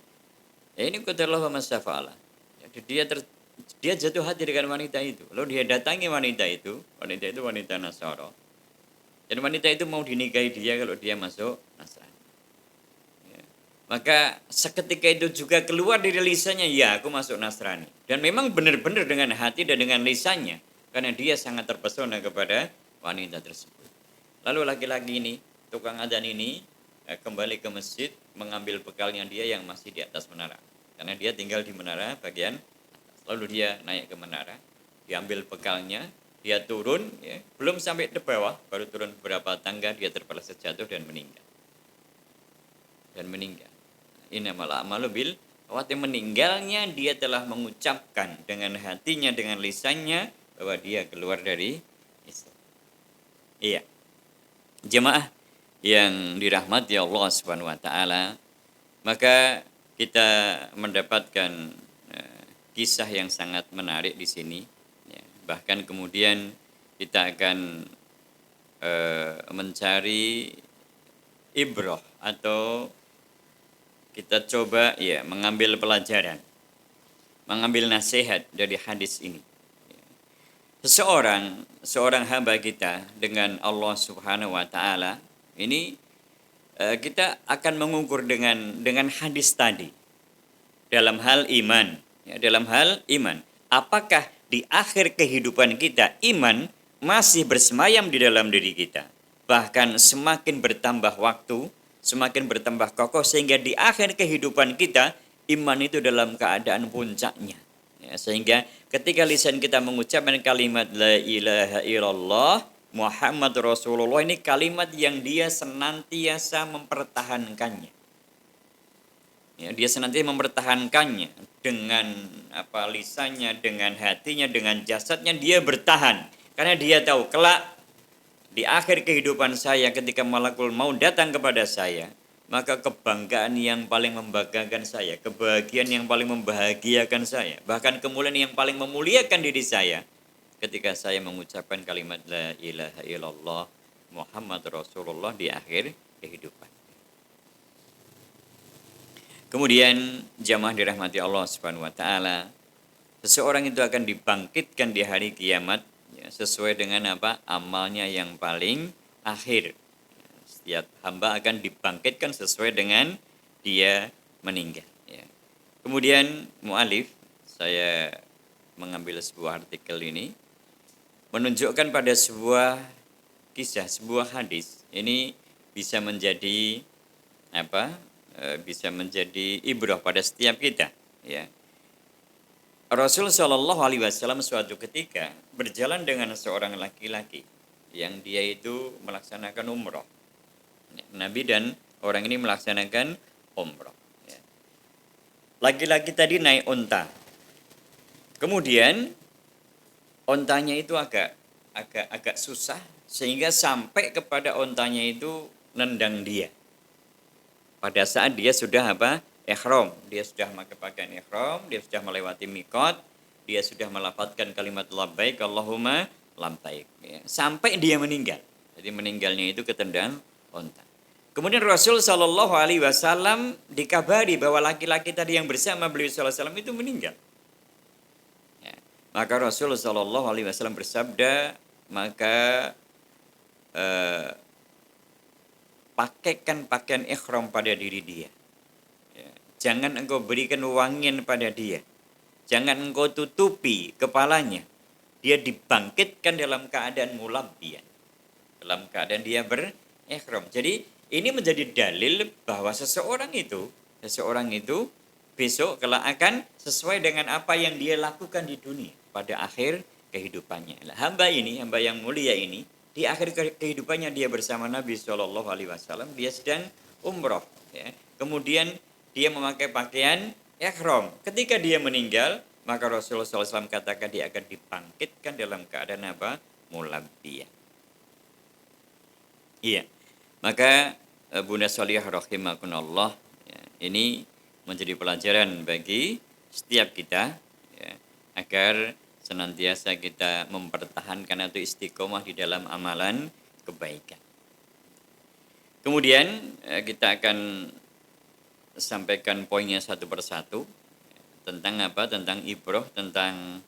Speaker 1: ini qadarullah wa masyafa'ala. Dia jatuh hati dengan wanita itu. Lalu dia datangi wanita itu wanita Nasara. Dan wanita itu mau dinikahi dia kalau dia masuk Nasrani. Ya. Maka seketika itu juga keluar dari lisannya, ya aku masuk Nasrani. Dan memang benar-benar dengan hati dan dengan lisannya. Karena dia sangat terpesona kepada wanita tersebut. Lalu laki-laki ini, tukang adzan ini, kembali ke masjid, mengambil bekalnya dia yang masih di atas menara. Karena dia tinggal di menara bagian. Lalu dia naik ke menara, diambil bekalnya, dia turun, ya, belum sampai ke bawah, baru turun beberapa tangga, dia terpeleset jatuh dan meninggal. dan meninggal. Innamal a'malu bil khawati, meninggalnya dia telah mengucapkan dengan hatinya, dengan lisannya bahwa dia keluar dari Islam. Iya. Jemaah yang dirahmati Allah Subhanahu wa taala, maka kita mendapatkan kisah yang sangat menarik di sini. Ya, bahkan kemudian kita akan mencari ibrah atau kita coba ya mengambil pelajaran, mengambil nasihat dari hadis ini. Seorang hamba kita dengan Allah Subhanahu wa taala ini, kita akan mengukur dengan hadis tadi dalam hal iman, ya, dalam hal iman. Apakah di akhir kehidupan kita iman masih bersemayam di dalam diri kita? Bahkan semakin bertambah waktu, semakin bertambah kokoh sehingga di akhir kehidupan kita iman itu dalam keadaan puncaknya. Ya, sehingga ketika lisan kita mengucapkan kalimat la ilaha illallah Muhammad Rasulullah, ini kalimat yang dia senantiasa mempertahankannya. Ya, dia senantiasa mempertahankannya dengan lisannya, dengan hatinya, dengan jasadnya, dia bertahan. Karena dia tahu kelak di akhir kehidupan saya ketika malakul maut datang kepada saya, maka kebanggaan yang paling membanggakan saya, kebahagiaan yang paling membahagiakan saya, bahkan kemuliaan yang paling memuliakan diri saya ketika saya mengucapkan kalimat la ilaha illallah Muhammad Rasulullah di akhir kehidupan. Kemudian jamaah dirahmati Allah Subhanahu wa taala, seseorang itu akan dibangkitkan di hari kiamat ya, sesuai dengan amalnya yang paling akhir. Setiap hamba akan dibangkitkan sesuai dengan dia meninggal ya. Kemudian mu'alif, saya mengambil sebuah artikel ini menunjukkan pada sebuah kisah, sebuah hadis. Ini bisa menjadi bisa menjadi ibrah pada setiap kita ya. Rasul Shallallahu Alaihi Wasallam suatu ketika berjalan dengan seorang laki-laki yang dia itu melaksanakan umroh. Nabi dan orang ini melaksanakan umroh ya. Laki-laki tadi naik unta, kemudian ontanya itu agak susah sehingga sampai kepada ontanya itu nendang dia. Pada saat dia sudah ihram, dia sudah memakai pakaian ihram, dia sudah melewati mikot, dia sudah melafadzkan kalimat labbaik Allahumma labbaik ya. Sampai dia meninggal. Jadi meninggalnya itu ketendang onta. Kemudian Rasul Shallallahu Alaihi Wasallam dikabari bahwa laki-laki tadi yang bersama beliau Sallallahu Alaihi Wasallam itu meninggal. Ya. Maka Rasul Shallallahu Alaihi Wasallam bersabda, maka pakaikan pakaian ihram pada diri dia. Ya. Jangan engkau berikan wangian pada dia. Jangan engkau tutupi kepalanya. Dia dibangkitkan dalam keadaan mulabbiyan. Dalam keadaan dia berihram. Jadi ini menjadi dalil bahwa seseorang itu besok kelak akan sesuai dengan apa yang dia lakukan di dunia pada akhir kehidupannya. Hamba yang mulia ini, di akhir kehidupannya dia bersama Nabi Shallallahu Alaihi Wasallam, dia sedang umroh. Ya. Kemudian dia memakai pakaian ihram. Ketika dia meninggal, maka Rasulullah SAW katakan dia akan dibangkitkan dalam keadaan mulabbiyan. Iya. Maka Bunda Sholihah rahimakumullah, ya, ini menjadi pelajaran bagi setiap kita ya, agar senantiasa kita mempertahankan atau istiqomah di dalam amalan kebaikan. Kemudian kita akan sampaikan poinnya satu persatu tentang tentang ibrah, tentang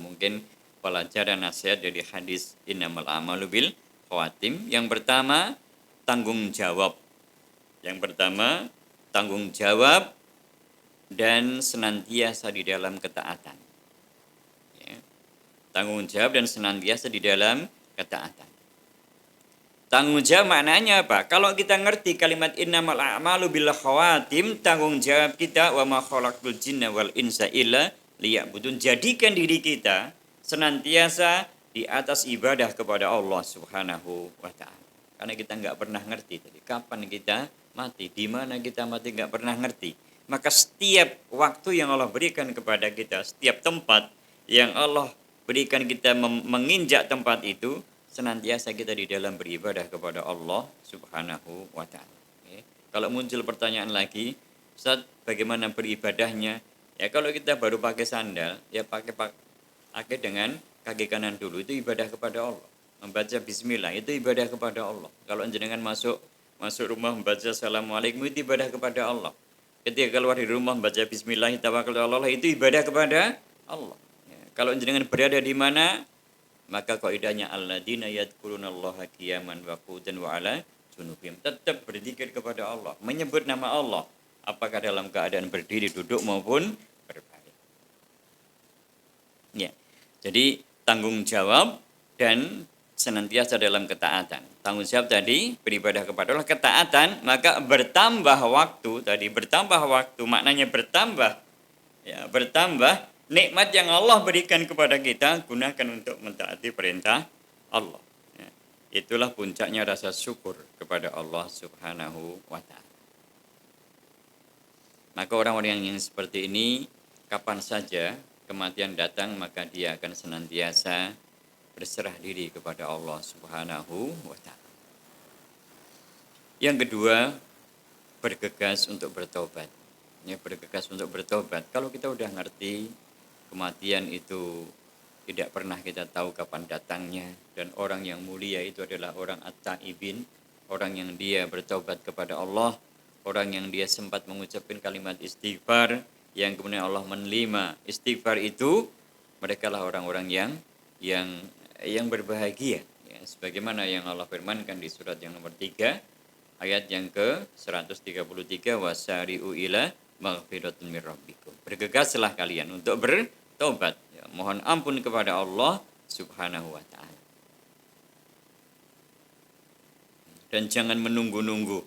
Speaker 1: mungkin pelajaran nasihat dari hadis innamal a'malu bil khawatim. Yang pertama, tanggung jawab. Dan senantiasa di dalam ketaatan. Ya. Tanggung jawab dan senantiasa di dalam ketaatan. Tanggung jawab maknanya apa? Kalau kita ngerti kalimat innamal a'malu bil khawatim, tanggung jawab kita wa ma khalaqtul jinna wal insa illa liya'budun. Jadikan diri kita senantiasa di atas ibadah kepada Allah Subhanahu wa taala. karena kita nggak pernah ngerti tadi kapan kita mati, di mana kita mati nggak pernah ngerti. Maka setiap waktu yang Allah berikan kepada kita, setiap tempat yang Allah berikan kita menginjak tempat itu, senantiasa kita di dalam beribadah kepada Allah Subhanahu wa taala. Ya. Kalau muncul pertanyaan lagi, Ustaz, bagaimana beribadahnya? Ya kalau kita baru pakai sandal, ya pakai dengan kaki kanan dulu, itu ibadah kepada Allah. Membaca bismillah itu ibadah kepada Allah. Kalau jenengan masuk rumah membaca assalamualaikum itu ibadah kepada Allah. Ketika keluar dari rumah membaca bismillah tawakkaltu ala Allah itu ibadah kepada Allah. Ya. Kalau jenengan berada di mana, maka kaidahnya alladzina yadhkurunallaha qiyaman wa qu'udan wa ala junubihim, tetap berzikir kepada Allah, menyebut nama Allah apakah dalam keadaan berdiri, duduk maupun berbaring. Ya. Jadi tanggung jawab dan senantiasa dalam ketaatan. Tanggung jawab tadi beribadah kepada Allah, ketaatan, maka bertambah waktu tadi, bertambah waktu maknanya bertambah, ya, bertambah nikmat yang Allah berikan kepada kita, gunakan untuk mentaati perintah Allah. Ya. Itulah puncaknya rasa syukur kepada Allah Subhanahu wa taala. Maka orang-orang yang seperti ini, kapan saja kematian datang, maka dia akan senantiasa berserah diri kepada Allah Subhanahu wa taala. Yang kedua, bergegas untuk bertobat. Ya, bergegas untuk bertobat. Kalau kita udah ngerti kematian itu tidak pernah kita tahu kapan datangnya, dan orang yang mulia itu adalah orang at-taibin, orang yang dia bertobat kepada Allah, orang yang dia sempat mengucapkan kalimat istighfar, yang kemudian Allah menerima istighfar itu, mereka lah orang-orang yang berbahagia, ya, sebagaimana yang Allah firmankan di surat yang nomor 3 ayat yang ke-133, wasari'u ila maghfiratun mir rabbikum. Bergegaslah kalian untuk bertobat, ya, mohon ampun kepada Allah Subhanahu wa taala. Dan jangan menunggu-nunggu.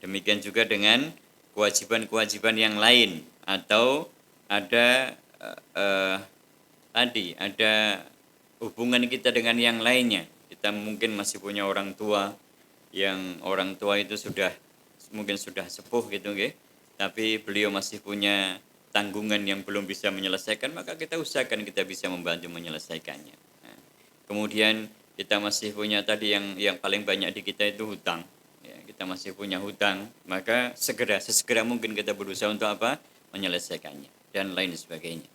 Speaker 1: Demikian juga dengan kewajiban-kewajiban yang lain, atau ada ada hubungan kita dengan yang lainnya. Kita mungkin masih punya orang tua, yang orang tua itu mungkin sudah sepuh gitu, okay? Tapi beliau masih punya tanggungan yang belum bisa menyelesaikan, maka kita usahakan kita bisa membantu menyelesaikannya. Nah, kemudian kita masih punya tadi yang paling banyak di kita itu hutang. Ya, kita masih punya hutang, maka sesegera mungkin kita berusaha untuk apa? Menyelesaikannya dan lain sebagainya.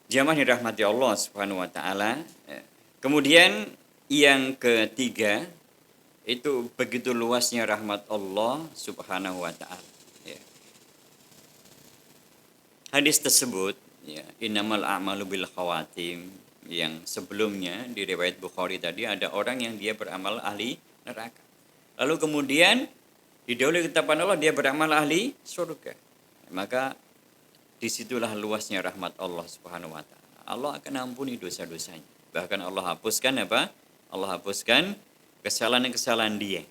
Speaker 1: Jamaah dirahmati Allah Subhanahu wa taala. Kemudian yang ketiga, itu begitu luasnya rahmat Allah Subhanahu wa taala. Ya. Hadis tersebut, ya, innamal a'malu bil khawatim, yang sebelumnya di riwayat Bukhari tadi ada orang yang dia beramal ahli neraka. Lalu kemudian didahului ketetapan Allah dia beramal ahli surga. Maka disitulah luasnya rahmat Allah Subhanahu wa taala. Allah akan ampuni dosa-dosanya. Bahkan Allah hapuskan apa? Allah hapuskan kesalahan-kesalahan dia.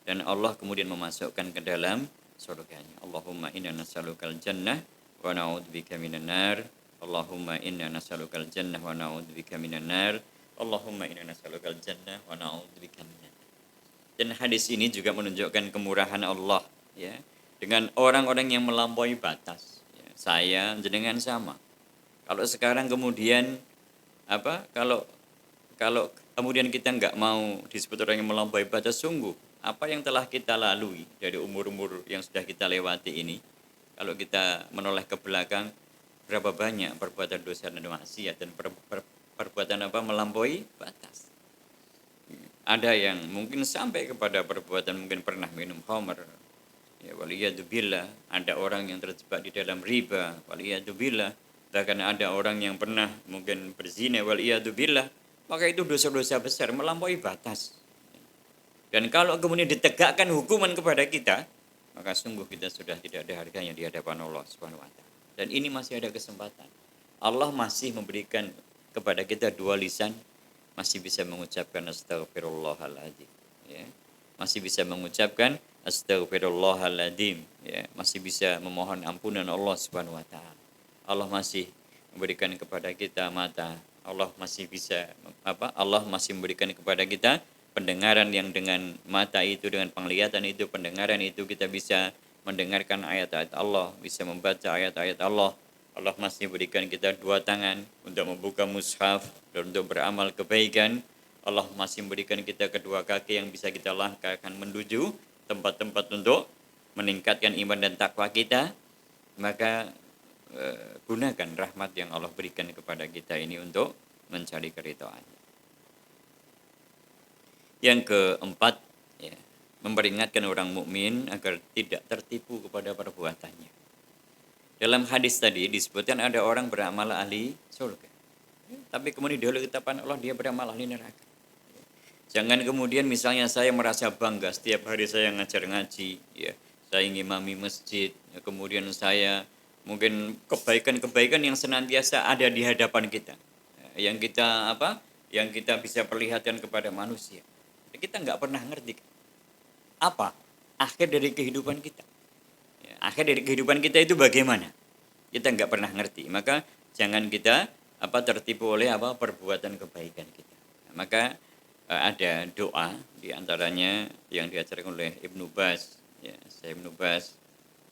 Speaker 1: Dan Allah kemudian memasukkan ke dalam surganya. Allahumma inna nas'alukal jannah wa na'udzubika minan nar. Allahumma inna nas'alukal jannah wa na'udzubika minan nar. Allahumma inna nas'alukal jannah wa na'udzubika minan nar. Dan hadis ini juga menunjukkan kemurahan Allah, ya, dengan orang-orang yang melampaui batas. Saya jenengan sama. Kalau sekarang kemudian kalau kemudian kita nggak mau disebut orang yang melampaui batas, sungguh apa yang telah kita lalui dari umur-umur yang sudah kita lewati ini, kalau kita menoleh ke belakang, berapa banyak perbuatan dosa dan maksiat dan perbuatan melampaui batas. Ada yang mungkin sampai kepada perbuatan mungkin pernah minum khamr, ya, waliyadzubillah. Ada orang yang terjebak di dalam riba, waliyadzubillah. Bahkan ada orang yang pernah mungkin berzina, waliyadzubillah. Maka itu dosa-dosa besar, melampaui batas. Dan kalau kemudian ditegakkan hukuman kepada kita, maka sungguh kita sudah tidak ada harganya di hadapan Allah Subhanahu wa taala. Dan ini masih ada kesempatan. Allah masih memberikan kepada kita dua lisan, masih bisa mengucapkan astaghfirullahaladzim, ya. Masih bisa mengucapkan astaghfirullahaladzim, ya. Masih bisa memohon ampunan Allah Subhanahu wa taala. Allah masih memberikan kepada kita mata. Allah masih bisa Allah masih memberikan kepada kita pendengaran yang dengan mata itu, dengan penglihatan itu, pendengaran itu kita bisa mendengarkan ayat-ayat Allah, bisa membaca ayat-ayat Allah. Allah masih berikan kita dua tangan untuk membuka mushaf dan untuk beramal kebaikan. Allah masih memberikan kita kedua kaki yang bisa kita langkahkan menuju tempat-tempat untuk meningkatkan iman dan takwa kita. Maka gunakan rahmat yang Allah berikan kepada kita ini untuk mencari keridhaan. Yang keempat, ya, memperingatkan orang mukmin agar tidak tertipu kepada perbuatannya. Dalam hadis tadi disebutkan ada orang beramal ahli surga, tapi kemudian di hadapan Allah dia beramal ahli neraka. Jangan kemudian misalnya saya merasa bangga setiap hari saya ngajar ngaji, ya, saya ngimami masjid, ya, kemudian saya mungkin kebaikan-kebaikan yang senantiasa ada di hadapan kita, yang kita yang kita bisa perlihatkan kepada manusia. Kita nggak pernah ngerti apa akhir dari kehidupan kita. Ya, akhir dari kehidupan kita itu bagaimana? Kita nggak pernah ngerti. Maka jangan kita tertipu oleh perbuatan kebaikan kita. Nah, maka ada doa diantaranya yang diajarkan oleh Ibnu Baz, ya, Syekh Ibnu Baz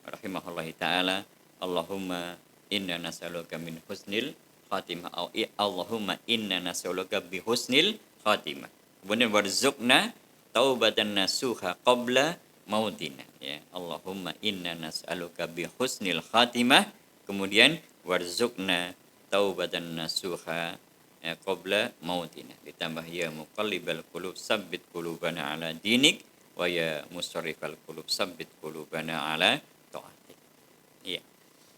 Speaker 1: rahimahullah taala, Allahumma inna nas'aluka min husnil khatimah, Allahumma inna nas'aluka bi husnil khatimah. Kemudian warzuqna taubatan nasuha qabla mautina, ya. Allahumma inna nas'aluka bi husnil khatimah, kemudian warzuqna taubatan nasuha, ya, qabla mautina, ditambah ya muqallibal qulub sabbit qulubana ala dinik wa ya musarrifal qulub sabbit qulubana ala taatik. Iya.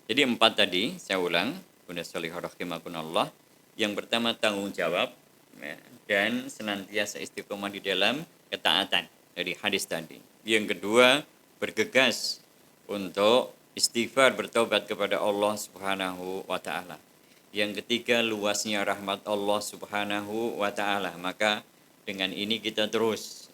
Speaker 1: Jadi 4 tadi saya ulang, Bunda Sholihah rahimakumullah. Yang pertama tanggung jawab, ya, dan senantiasa istiqomah di dalam ketaatan dari hadis tadi. Yang kedua, bergegas untuk istighfar, bertobat kepada Allah Subhanahu wa taala. Yang ketiga, luasnya rahmat Allah Subhanahu wa taala. Maka dengan ini kita terus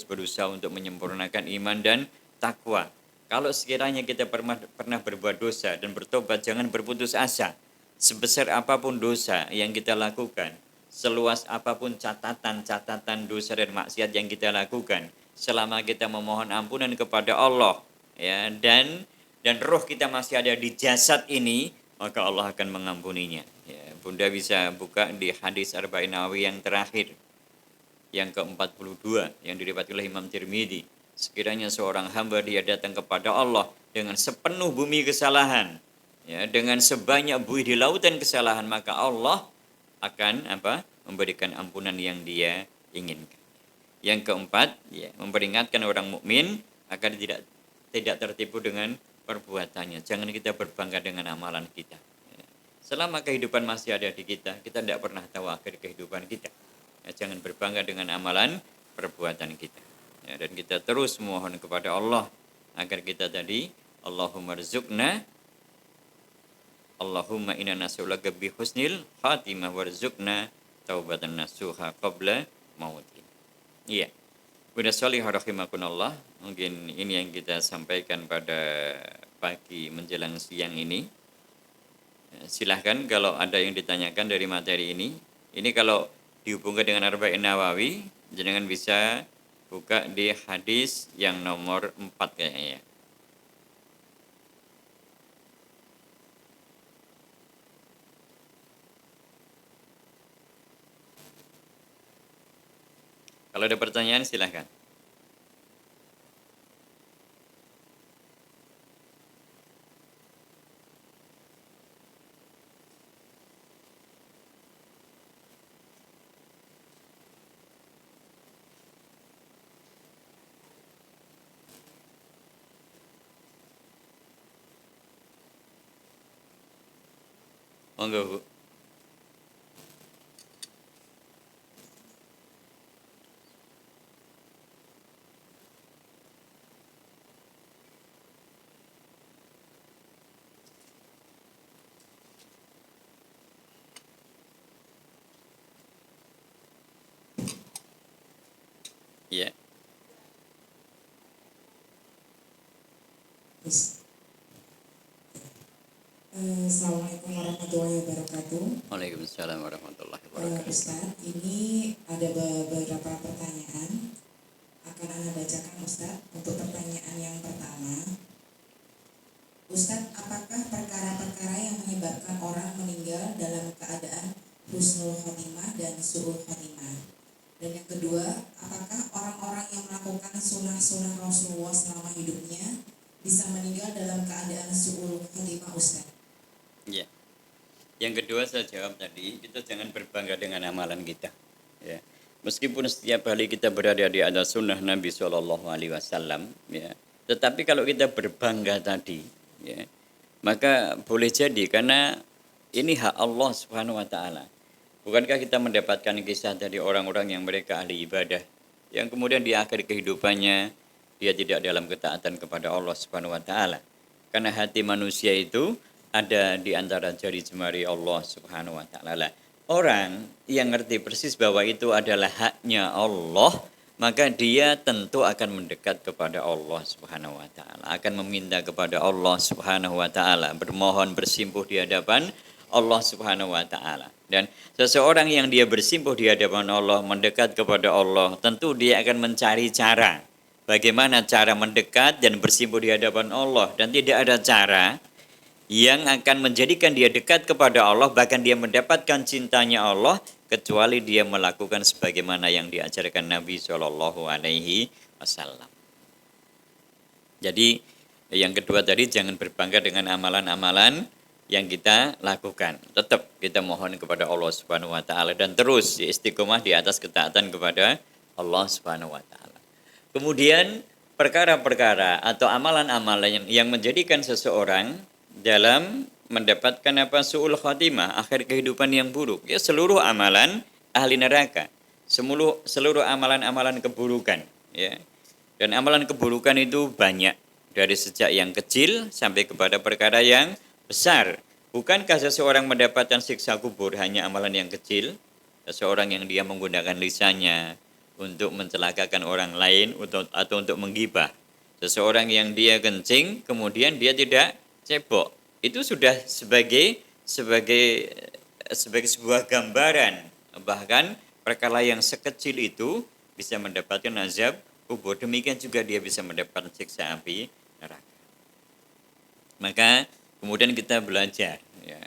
Speaker 1: berusaha untuk menyempurnakan iman dan takwa. Kalau sekiranya kita pernah berbuat dosa dan bertobat, jangan berputus asa. Sebesar apapun dosa yang kita lakukan, seluas apapun catatan dosa dan maksiat yang kita lakukan, selama kita memohon ampunan kepada Allah, ya, dan roh kita masih ada di jasad ini, maka Allah akan mengampuninya. Ya, Bunda bisa buka di hadis Arba'in Nawawi yang terakhir, yang ke-42 yang diriwayatkan oleh Imam Tirmidzi. Sekiranya seorang hamba dia datang kepada Allah dengan sepenuh bumi kesalahan, ya, dengan sebanyak buih di lautan kesalahan, maka Allah akan memberikan ampunan yang dia inginkan. Yang keempat, ya, memperingatkan orang mukmin agar tidak tertipu dengan perbuatannya. Jangan kita berbangga dengan amalan kita. Ya. Selama kehidupan masih ada di kita, kita tidak pernah tahu akhir kehidupan kita. Ya, jangan berbangga dengan amalan perbuatan kita. Ya, dan kita terus mohon kepada Allah agar kita tadi, Allahumma inna nas'aluka bi husnil khatimah warzuqna taubatan nasuha qabla mautin. Iya. Bunda Sholihah rahimakumullah, mungkin ini yang kita sampaikan pada pagi menjelang siang ini. Silahkan kalau ada yang ditanyakan dari materi ini. Ini kalau dihubungkan dengan Arba'in Nawawi, jangan bisa buka di hadis yang nomor 4 kayaknya ya. Kalau ada pertanyaan silahkan. Monggo, Bu. Iya.
Speaker 2: Assalamualaikum warahmatullahi wabarakatuh.
Speaker 1: Waalaikumsalam warahmatullahi wabarakatuh.
Speaker 2: Ustadz, ini ada beberapa pertanyaan. Akan Anda bacakan Ustadz. Untuk pertanyaan yang pertama, Ustadz, apakah perkara-perkara yang menyebabkan orang meninggal dalam keadaan husnul khotimah dan su'ul khotimah? Dan yang kedua, apakah orang-orang yang melakukan sunnah-sunnah Rasulullah selama hidupnya bisa meninggal dalam keadaan su'ul khotimah, Ustadz?
Speaker 1: Ya. Yang kedua saya jawab tadi, kita jangan berbangga dengan amalan kita. Ya. Meskipun setiap hari kita berada di atas sunnah Nabi Shallallahu Alaihi Wasallam, ya. Tetapi kalau kita berbangga tadi, ya, maka boleh jadi karena ini hak Allah Subhanahu Wa Taala. Bukankah kita mendapatkan kisah dari orang-orang yang mereka ahli ibadah, yang kemudian di akhir kehidupannya dia tidak dalam ketaatan kepada Allah Subhanahu Wa Taala. Karena hati manusia itu ada di antara jari jemari Allah Subhanahu Wa Taala. Orang yang ngerti persis bahwa itu adalah haknya Allah, maka dia tentu akan mendekat kepada Allah Subhanahu Wa Taala, akan meminta kepada Allah Subhanahu Wa Taala, bermohon bersimpuh di hadapan Allah Subhanahu Wa Taala. Dan seseorang yang dia bersimpuh di hadapan Allah, mendekat kepada Allah, tentu dia akan mencari cara bagaimana cara mendekat dan bersimpuh di hadapan Allah, dan tidak ada cara yang akan menjadikan dia dekat kepada Allah, bahkan dia mendapatkan cintanya Allah, kecuali dia melakukan sebagaimana yang diajarkan Nabi Shallallahu Alaihi Wasallam. Jadi yang kedua tadi, jangan berbangga dengan amalan-amalan yang kita lakukan. Tetap kita mohon kepada Allah Subhanahu Wa Taala dan terus istiqomah di atas ketaatan kepada Allah Subhanahu Wa Taala. Kemudian perkara-perkara atau amalan-amalan yang menjadikan seseorang dalam mendapatkan su'ul khatimah, akhir kehidupan yang buruk, ya seluruh amalan ahli neraka, seluruh amalan-amalan keburukan, ya. Dan amalan keburukan itu banyak, dari sejak yang kecil sampai kepada perkara yang besar. Bukankah seseorang mendapatkan siksa kubur hanya amalan yang kecil? Seseorang yang dia menggunakan lisannya untuk mencelakakan orang lain atau untuk menggibah. Seseorang yang dia kencing kemudian dia tidak cebok, itu sudah sebagai sebuah gambaran, bahkan perkara yang sekecil itu bisa mendapatkan azab kubur. Demikian juga dia bisa mendapatkan siksa api neraka. Maka kemudian kita belajar, ya,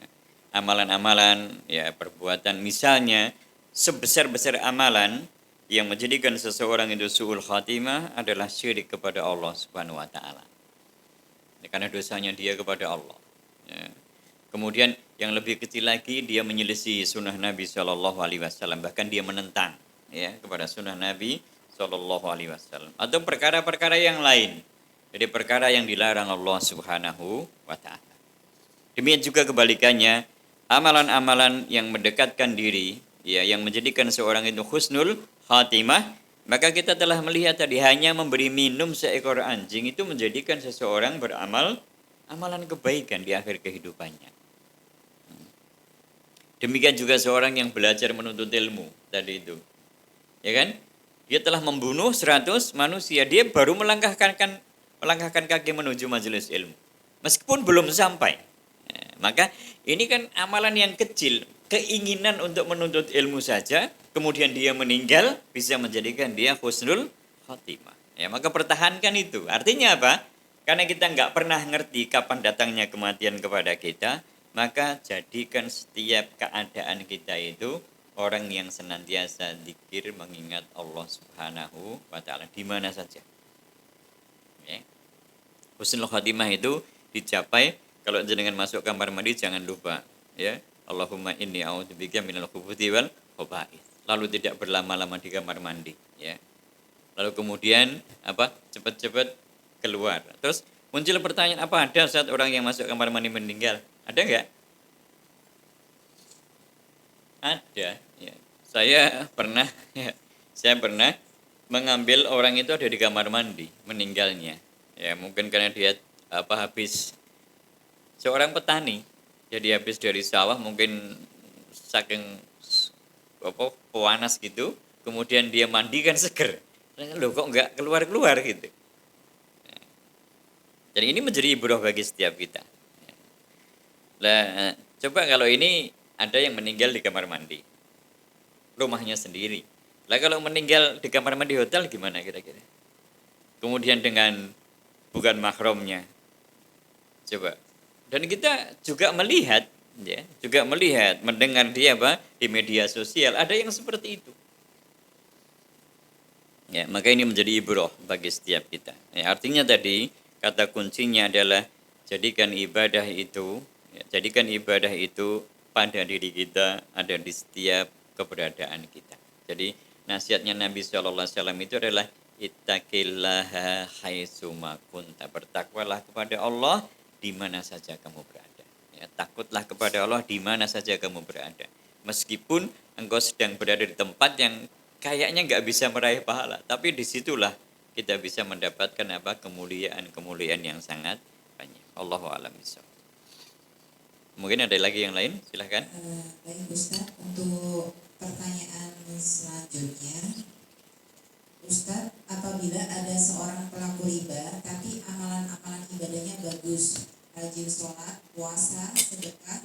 Speaker 1: amalan-amalan, ya, perbuatan, misalnya sebesar-besar amalan yang menjadikan seseorang itu su'ul khatimah adalah syirik kepada Allah Subhanahu Wa Taala. Karena dosanya dia kepada Allah. Ya. Kemudian yang lebih kecil lagi, dia menyelisih sunnah Nabi Shallallahu Alaihi Wasallam, bahkan dia menentang, ya, kepada sunnah Nabi Shallallahu Alaihi Wasallam. Atau perkara-perkara yang lain, jadi perkara yang dilarang Allah Subhanahu Wa Taala. Demikian juga kebalikannya, amalan-amalan yang mendekatkan diri, ya, yang menjadikan seorang itu husnul khatimah, maka kita telah melihat tadi, hanya memberi minum seekor anjing itu menjadikan seseorang beramal amalan kebaikan di akhir kehidupannya. Demikian juga seorang yang belajar menuntut ilmu tadi itu, ya kan? Dia telah membunuh 100 manusia, dia baru melangkahkan kaki menuju majelis ilmu, meskipun belum sampai. Ya, maka ini kan amalan yang kecil, keinginan untuk menuntut ilmu saja, kemudian dia meninggal, bisa menjadikan dia husnul khotimah. Ya, maka pertahankan itu. Artinya apa? Karena kita nggak pernah ngerti kapan datangnya kematian kepada kita, maka jadikan setiap keadaan kita itu orang yang senantiasa zikir, mengingat Allah Subhanahu Wa Taala di mana saja. Ya. Husnul khotimah itu dicapai kalau jenengan masuk kamar mandi, jangan lupa, ya, Allahumma inni a'udzubika minal khubuthi wal khaba'ith. Lalu tidak berlama-lama di kamar mandi, ya. Lalu kemudian cepat-cepat keluar. Terus muncul pertanyaan, apa ada saat orang yang masuk kamar mandi meninggal? Ada enggak? Ada, ya. Saya pernah mengambil orang itu ada di kamar mandi meninggalnya. Ya, mungkin karena dia habis, seorang petani, jadi habis dari sawah, mungkin saking panas gitu, kemudian dia mandikan seger. Loh, kok enggak keluar-keluar gitu. Dan ini menjadi ibrah bagi setiap kita. Lah, coba kalau ini ada yang meninggal di kamar mandi, rumahnya sendiri. Lah kalau meninggal di kamar mandi hotel gimana kira-kira? Kemudian dengan bukan mahramnya, coba. Dan kita juga melihat, ya, juga melihat, mendengar dia apa di media sosial ada yang seperti itu. Ya, maka ini menjadi ibrah bagi setiap kita. Ya, artinya tadi kata kuncinya adalah jadikan ibadah itu pada diri kita, ada di setiap keberadaan kita. Jadi nasihatnya Nabi SAW itu adalah ittaqillaha haitsuma kunta. Bertakwalah kepada Allah di mana saja kamu berada. Ya, takutlah kepada Allah di mana saja kamu berada. Meskipun engkau sedang berada di tempat yang kayaknya nggak bisa meraih pahala, tapi disitulah kita bisa mendapatkan apa kemuliaan-kemuliaan yang sangat banyak. Allahu a'lam bishawab. Mungkin ada lagi yang lain, silahkan.
Speaker 2: Baik Ustaz, untuk pertanyaan selanjutnya, Ustaz, apabila ada seorang pelaku riba tapi amalan-amalan ibadahnya bagus, rajin sholat, puasa, sedekah,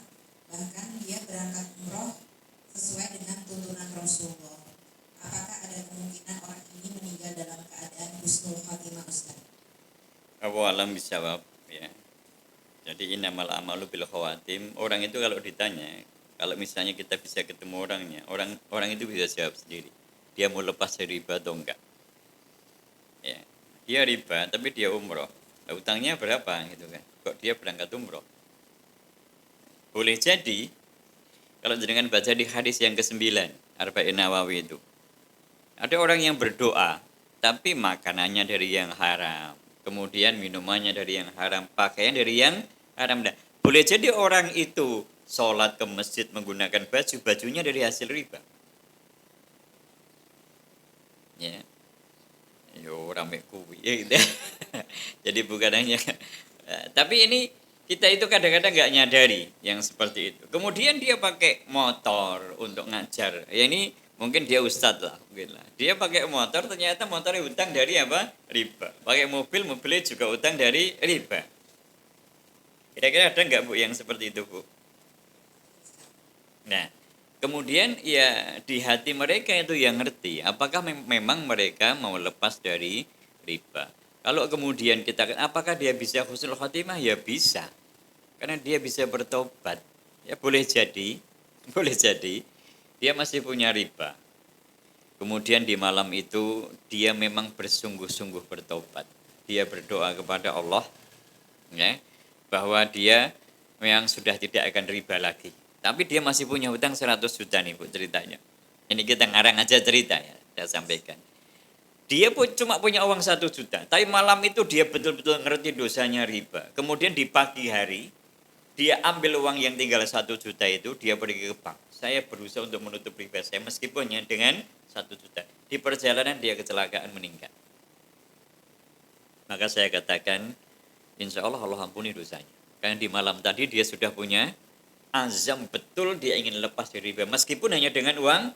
Speaker 2: bahkan dia berangkat umroh sesuai dengan tuntunan Rasulullah, apakah ada kemungkinan orang ini meninggal dalam keadaan husnul khatimah, Ustaz?
Speaker 1: Allahu a'lam bishawab, ya. Jadi innamal amalu bil khawatim. Orang itu kalau ditanya, kalau misalnya kita bisa ketemu orangnya, orang itu bisa jawab sendiri. Dia mau lepas dari riba atau enggak? Ya. Dia riba tapi dia umroh. Nah, utangnya berapa gitu kan? Kok dia berangkat umroh? Boleh jadi kalau jenengan baca di hadis yang ke-9 Arba'in Nawawi itu. Ada orang yang berdoa tapi makanannya dari yang haram, kemudian minumannya dari yang haram, pakaian dari yang haram. Nah, boleh jadi orang itu sholat ke masjid menggunakan bajunya dari hasil riba. Ya, yo rame kuwi. Ya, gitu. Jadi bukan hanya, tapi ini kita itu kadang-kadang nggak nyadari yang seperti itu. Kemudian dia pakai motor untuk ngajar. Ya ini mungkin dia ustadz lah, mungkin lah. Dia pakai motor, ternyata motornya utang dari apa? Riba. Pakai mobilnya juga utang dari riba. Kira-kira ada nggak Bu yang seperti itu, Bu? Nah, kemudian ya di hati mereka itu yang ngerti, apakah memang mereka mau lepas dari riba. Kalau kemudian kita, apakah dia bisa husnul khotimah? Ya bisa, karena dia bisa bertobat. Ya boleh jadi, boleh jadi dia masih punya riba. Kemudian di malam itu dia memang bersungguh-sungguh bertobat. Dia berdoa kepada Allah, ya, bahwa dia memang sudah tidak akan riba lagi. Tapi dia masih punya hutang 100 juta nih Bu ceritanya. Ini kita ngarang aja cerita ya, saya sampaikan. Dia pun cuma punya uang 1 juta, tapi malam itu dia betul-betul ngerti dosanya riba. Kemudian di pagi hari, dia ambil uang yang tinggal 1 juta itu, dia pergi ke bank. Saya berusaha untuk menutup riba saya meskipun hanya dengan 1 juta. Di perjalanan dia kecelakaan meninggal. Maka saya katakan, insya Allah Allah ampuni dosanya. Karena di malam tadi dia sudah punya azam betul dia ingin lepas dari riba. Meskipun hanya dengan uang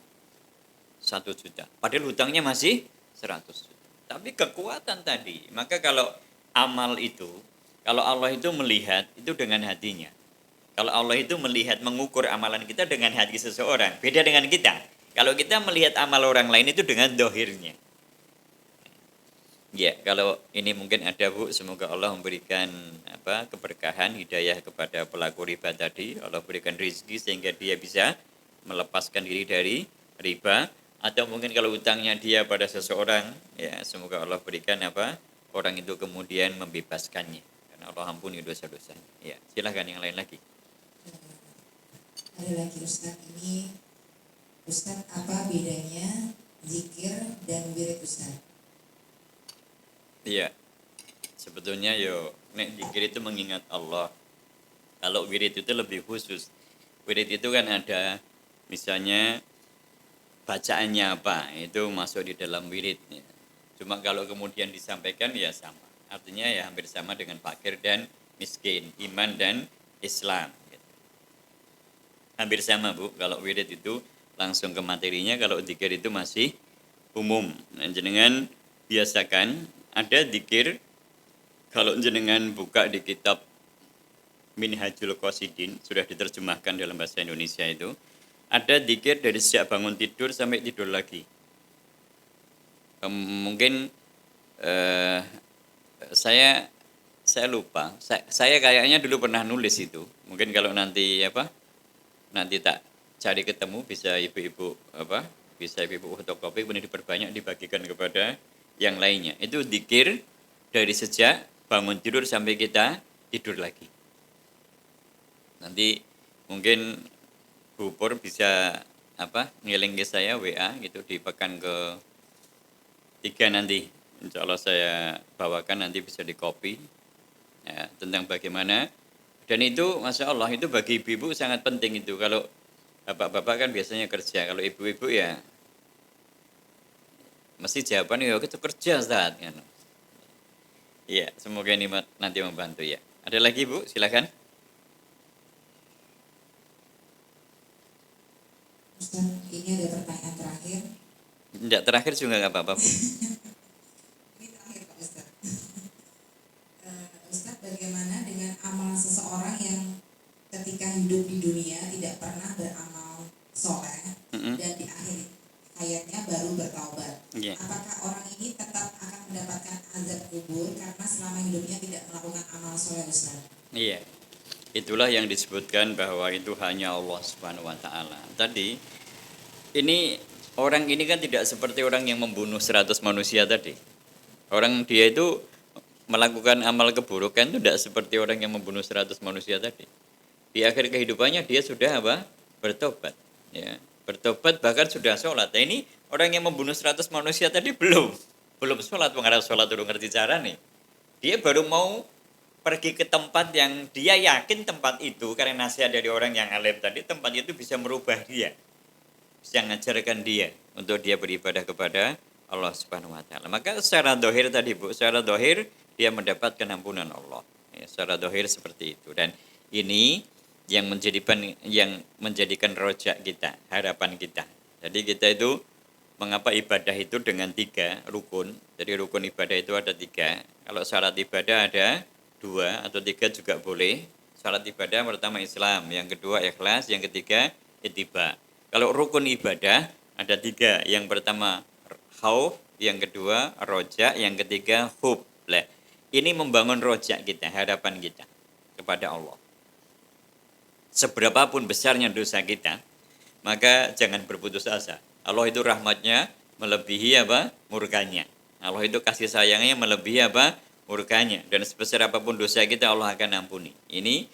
Speaker 1: 1 juta. Padahal hutangnya masih 100 juta. Tapi kekuatan tadi. Maka kalau amal itu, kalau Allah itu melihat, itu dengan hatinya. Kalau Allah itu melihat, mengukur amalan kita dengan hati seseorang. Beda dengan kita. Kalau kita melihat amal orang lain itu dengan dohirnya. Ya, kalau ini mungkin ada Bu, semoga Allah memberikan keberkahan, hidayah kepada pelaku riba tadi. Allah berikan rezeki sehingga dia bisa melepaskan diri dari riba. Atau mungkin kalau utangnya dia pada seseorang, ya semoga Allah berikan orang itu kemudian membebaskannya. Karena Allah ampuni dosa-dosanya. Ya, silahkan yang lain lagi.
Speaker 2: Ada lagi Ustaz, ini Ustaz, apa bedanya zikir dan wirid Ustaz?
Speaker 1: Iya, sebetulnya nek zikir itu mengingat Allah. Kalau wirid itu lebih khusus. Wirid itu kan ada misalnya bacaannya apa, itu masuk di dalam wirid. Ya. Cuma kalau kemudian disampaikan ya sama. Artinya ya hampir sama dengan fakir dan miskin, iman dan Islam. Gitu. Hampir sama Bu, kalau wirid itu langsung ke materinya, kalau zikir itu masih umum. Nah, jenengan biasakan ada zikir, kalau jenengan buka di kitab Minhajul Qasidin, sudah diterjemahkan dalam bahasa Indonesia itu. Ada zikir dari sejak bangun tidur sampai tidur lagi. Mungkin eh, saya lupa. Saya kayaknya dulu pernah nulis itu. Mungkin kalau nanti nanti tak cari ketemu bisa ibu-ibu bisa ibu-ibu fotokopi kemudian diperbanyak dibagikan kepada yang lainnya. Itu zikir dari sejak bangun tidur sampai kita tidur lagi. Nanti mungkin Bu Pur bisa ngiling ke saya WA gitu di pekan ke 3 nanti. Insya Allah saya bawakan, nanti bisa di copy ya, tentang bagaimana. Dan itu Masya Allah itu bagi ibu-ibu sangat penting itu. Kalau bapak-bapak kan biasanya kerja, kalau ibu-ibu ya mesti jawaban ya itu kerja Ustaz kan. Iya, semoga ini nanti membantu ya. Ada lagi Bu, silakan.
Speaker 2: Ustaz, ini ada pertanyaan terakhir.
Speaker 1: Tidak terakhir juga nggak apa-apa Bu.
Speaker 2: Ini terakhir Pak Ustaz. Ustaz, bagaimana dengan amal seseorang yang ketika hidup di dunia tidak pernah beramal soleh dan di akhir hayatnya baru bertaubat?
Speaker 1: Yeah.
Speaker 2: Apakah orang ini tetap akan mendapatkan azab kubur karena selama hidupnya tidak melakukan amal soleh, Ustaz?
Speaker 1: Iya. Itulah yang disebutkan bahwa itu hanya Allah Subhanahu wa taala. Tadi ini orang ini kan tidak seperti orang yang membunuh 100 manusia tadi. Orang dia itu melakukan amal keburukan itu tidak seperti orang yang membunuh 100 manusia tadi. Di akhir kehidupannya dia sudah bertobat, ya. Bertobat bahkan sudah sholat. Nah, ini orang yang membunuh 100 manusia tadi belum sholat, mengarah sholat dulu ngerti cara nih. Dia baru mau pergi ke tempat yang dia yakin tempat itu karena nasihat dari orang yang alim tadi, tempat itu bisa merubah dia, bisa mengajarkan dia untuk dia beribadah kepada Allah Subhanahu wa taala. Maka secara dohir tadi Bu, secara dohir dia mendapatkan ampunan Allah. Ya, secara dohir seperti itu. Dan ini yang menjadikan rojak kita, harapan kita. Jadi kita itu mengapa ibadah itu dengan 3 rukun. Jadi rukun ibadah itu ada 3. Kalau syarat ibadah ada 2 atau 3 juga boleh. Syarat ibadah pertama Islam, yang kedua ikhlas, yang ketiga ittiba. Kalau rukun ibadah ada 3. Yang pertama khauf, yang kedua roja, yang ketiga hub. Ini membangun rojak kita, harapan kita kepada Allah. Seberapapun besarnya dosa kita, maka jangan berputus asa. Allah itu rahmatnya melebihi murkanya. Allah itu kasih sayangnya melebihi murkanya. Dan sebesar apapun dosa kita Allah akan ampuni. Ini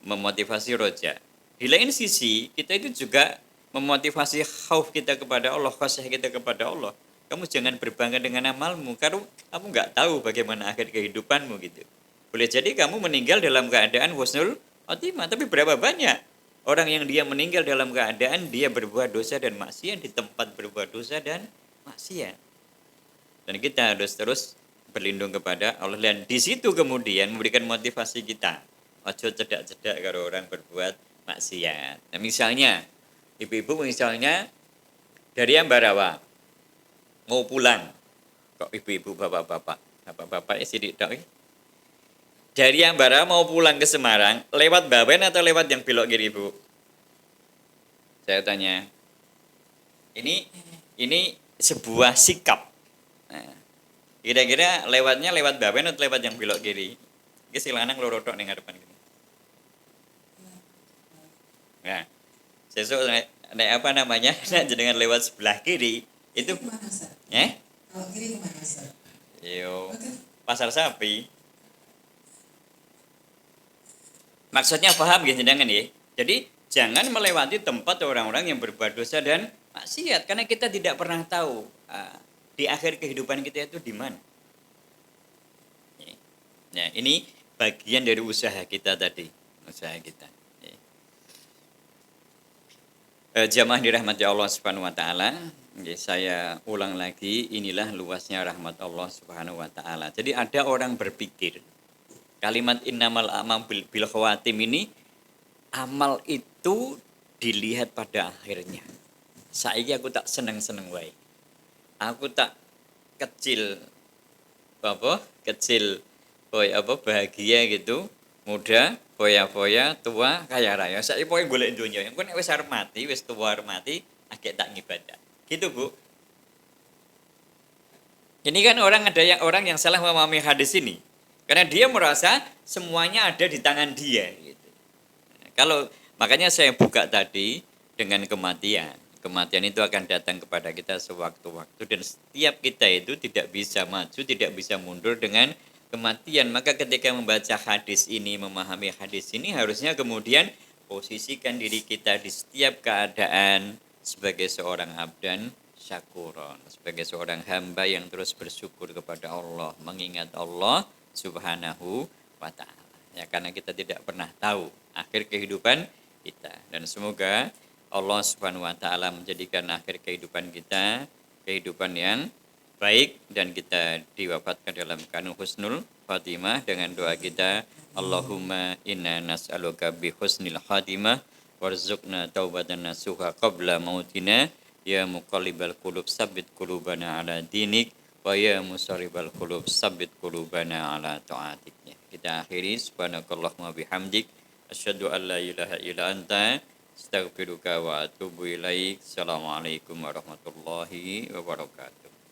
Speaker 1: memotivasi roja. Di lain sisi kita itu juga memotivasi khauf kita kepada Allah, khasyah kita kepada Allah. Kamu jangan berbangga dengan amalmu, karena kamu nggak tahu bagaimana akhir kehidupanmu gitu. Boleh jadi kamu meninggal dalam keadaan husnul khotimah, tapi berapa banyak orang yang dia meninggal dalam keadaan dia berbuat dosa dan maksiat, di tempat berbuat dosa dan maksiat. Dan kita harus terus berlindung kepada Allah, dan di situ kemudian memberikan motivasi kita. Ojo cedak-cedak kalau orang berbuat maksiat. Nah, misalnya ibu-ibu misalnya dari Ambarawa mau pulang, kok ibu-ibu bapak-bapak sidik tok. Dari Ambarawa mau pulang ke Semarang lewat Bawen atau lewat yang belok kiri, Bu? Saya tanya. Ini sebuah sikap. Nah, kira-kira lewatnya lewat Bawen atau lewat yang belok kiri? Iki sing lanang loro tok ning ngarepan kene. Nah, sesuk nek nek jenengan lewat sebelah kiri itu
Speaker 2: Kemana, Ustaz? Kalau kiri kemana, Ustaz?
Speaker 1: Yo, pasar sapi. Maksudnya paham ya jenengan ya? Jadi jangan melewati tempat orang-orang yang berbuat dosa dan maksiat, karena kita tidak pernah tahu di akhir kehidupan kita itu di mana. Nah, ini bagian dari usaha kita tadi, usaha kita. Jamaah dirahmati Allah Subhanahu wa taala, saya ulang lagi, inilah luasnya rahmat Allah Subhanahu wa taala. Jadi ada orang berpikir kalimat innamal a'mal bil khawatim ini, amal itu dilihat pada akhirnya. Saiki aku tak seneng-seneng wae. Aku tak kecil bahagia gitu. muda, foya-foya, tua, kaya raya. Saiki pokoke golek donya. Engko nek wis arep mati, wis tua arep mati, akeh tak ngibadah. Gitu, Bu. Ini kan orang yang salah memahami hadis ini. Karena dia merasa semuanya ada di tangan dia gitu. Kalau makanya saya buka tadi dengan kematian. Kematian itu akan datang kepada kita sewaktu-waktu dan setiap kita itu tidak bisa maju, tidak bisa mundur dengan kematian. Maka ketika membaca hadis ini, memahami hadis ini harusnya kemudian posisikan diri kita di setiap keadaan sebagai seorang abdan syakuron, sebagai seorang hamba yang terus bersyukur kepada Allah, mengingat Allah Subhanahu wa taala. Ya, karena kita tidak pernah tahu akhir kehidupan kita dan semoga Allah Subhanahu wa taala menjadikan akhir kehidupan kita kehidupan yang baik dan kita diwafatkan dalam kanu husnul khatimah dengan doa kita Allahumma inna nas'aluka bi husnil khatimah warzuqna taubatan nasuha qabla mautina ya muqallibal qulub sabbit qulubana ala dinik wa ya musarribal qulub sabbit qulubana ala ta'atik. Kita akhiri subhanakallahumma bihamdik asyhadu an la ilaha illa anta astaghfiruka wa atubu ilaik. Assalamualaikum warahmatullahi wabarakatuh.